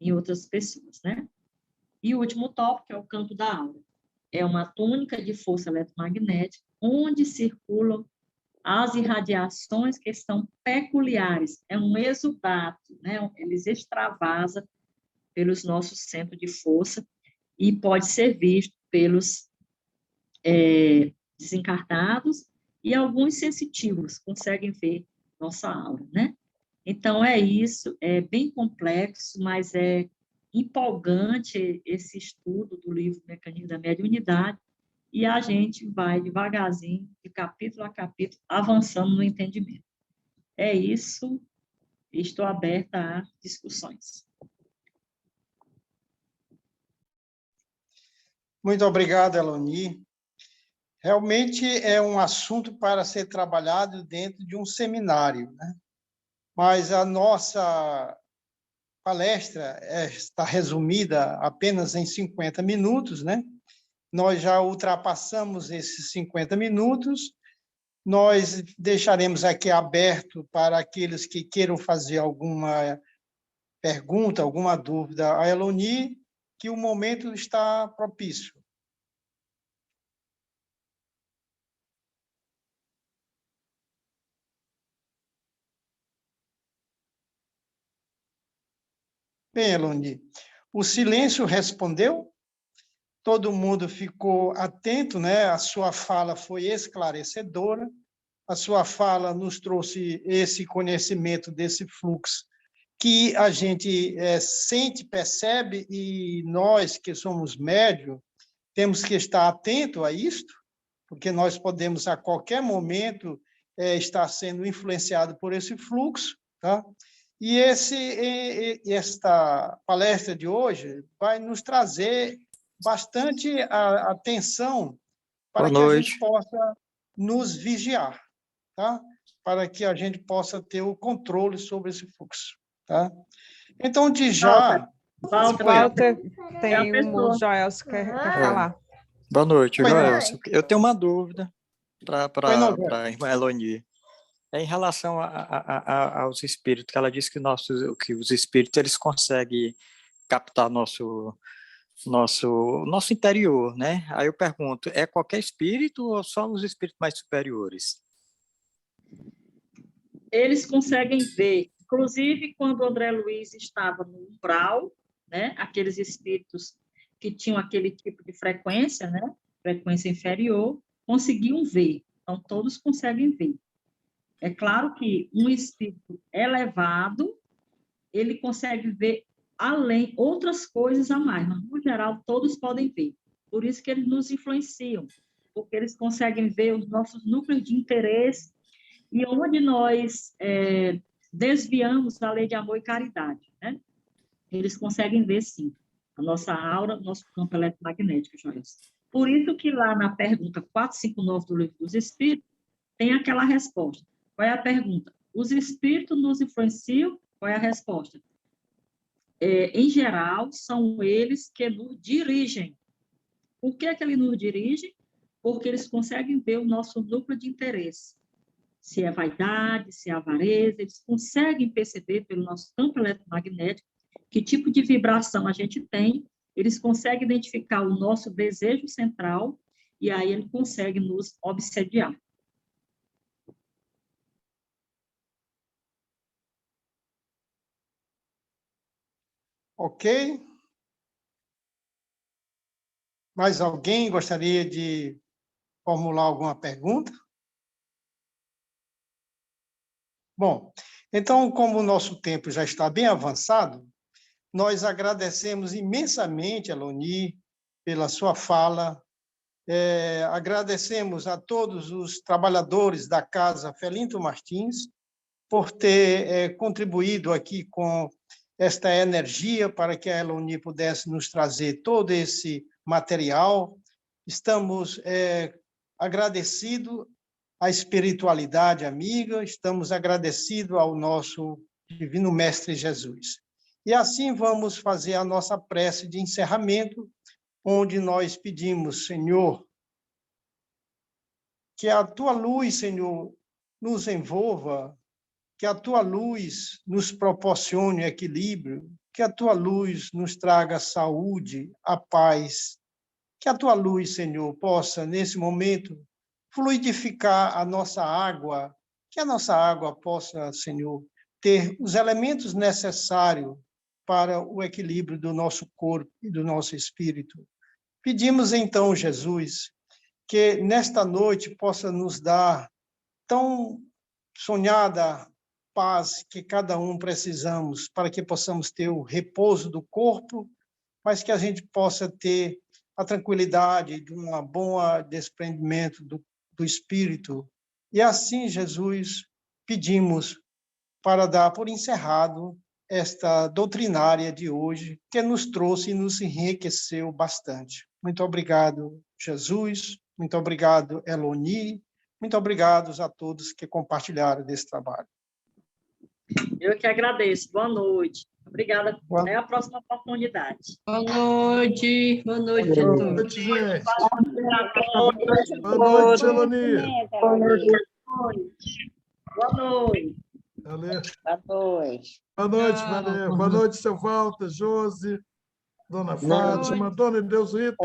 em outras pessoas, né? E o último tópico é o campo da aura. É uma túnica de força eletromagnética onde circulam as irradiações que são peculiares. É um exudato, né? Eles extravasam pelos nossos centros de força e pode ser visto pelos desencarnados, e alguns sensitivos conseguem ver nossa aura, né? Então, é isso, é bem complexo, mas é empolgante esse estudo do livro Mecanismo da Mediunidade, e a gente vai devagarzinho, de capítulo a capítulo, avançando no entendimento. É isso, estou aberta a discussões. Muito obrigado, Eloni. Realmente é um assunto para ser trabalhado dentro de um seminário, né? Mas a nossa palestra está resumida apenas em 50 minutos, né? nós já ultrapassamos esses 50 minutos. Nós deixaremos aqui aberto para aqueles que queiram fazer alguma pergunta, alguma dúvida a Eloni, que o momento está propício. Bem, Eloni, o silêncio respondeu? Todo mundo ficou atento, né? A sua fala foi esclarecedora, a sua fala nos trouxe esse conhecimento desse fluxo que a gente sente, percebe, e nós que somos médios temos que estar atento a isto, porque nós podemos a qualquer momento estar sendo influenciado por esse fluxo, tá? E esta palestra de hoje vai nos trazer bastante atenção para que a gente possa nos vigiar, tá? Para que a gente possa ter o controle sobre esse fluxo, tá? Então, de já... Walter, tem o Joelson que quer falar. Boa noite, Joelson. Eu tenho uma dúvida para a irmã Eloni. Em relação aos espíritos, que ela disse que os espíritos eles conseguem captar nosso interior, né? Aí eu pergunto, é qualquer espírito ou só os espíritos mais superiores? Eles conseguem ver, inclusive quando o André Luiz estava no umbral, né? Aqueles espíritos que tinham aquele tipo de frequência, né? Frequência inferior, conseguiam ver. Então, todos conseguem ver. É claro que um espírito elevado, ele consegue ver além, outras coisas a mais, mas, no geral, todos podem ver. Por isso que eles nos influenciam, porque eles conseguem ver os nossos núcleos de interesse e onde nós desviamos da lei de amor e caridade, né? Eles conseguem ver, sim, a nossa aura, nosso campo eletromagnético, Joyce. Por isso que lá na pergunta 459 do Livro dos Espíritos, tem aquela resposta. Qual é a pergunta? Os espíritos nos influenciam? Qual é a resposta? Em geral, são eles que nos dirigem. Por que ele nos dirige? Porque eles conseguem ver o nosso núcleo de interesse. Se é vaidade, se é avareza, eles conseguem perceber pelo nosso campo eletromagnético que tipo de vibração a gente tem, eles conseguem identificar o nosso desejo central e aí ele consegue nos obsediar. Ok. Mais alguém gostaria de formular alguma pergunta? Bom, então, como o nosso tempo já está bem avançado, nós agradecemos imensamente, Eloni, pela sua fala. Agradecemos a todos os trabalhadores da Casa Felinto Martins por ter contribuído aqui com esta energia para que a Eloni pudesse nos trazer todo esse material. Estamos agradecidos à espiritualidade amiga, estamos agradecidos ao nosso Divino Mestre Jesus. E assim vamos fazer a nossa prece de encerramento, onde nós pedimos, Senhor, que a Tua luz, Senhor, nos envolva, que a Tua luz nos proporcione equilíbrio, que a Tua luz nos traga saúde, a paz, que a Tua luz, Senhor, possa, nesse momento, fluidificar a nossa água, que a nossa água possa, Senhor, ter os elementos necessários para o equilíbrio do nosso corpo e do nosso espírito. Pedimos, então, Jesus, que nesta noite possa nos dar tão sonhada paz que cada um precisamos para que possamos ter o repouso do corpo, mas que a gente possa ter a tranquilidade de um bom desprendimento do espírito. E assim, Jesus, pedimos para dar por encerrado esta doutrinária de hoje, que nos trouxe e nos enriqueceu bastante. Muito obrigado, Jesus. Muito obrigado, Eloni. Muito obrigado a todos que compartilharam desse trabalho. Eu que agradeço. Boa noite. Obrigada. Até a próxima oportunidade. Boa noite. Boa noite a Boa todos. noite, gente. Boa Boa noite, Elonia. noite. Boa noite. Valeu. Boa noite. Boa noite, Tchau. Maria. Boa noite, seu Walter, Josi, Dona Fátima, Dona Deusita.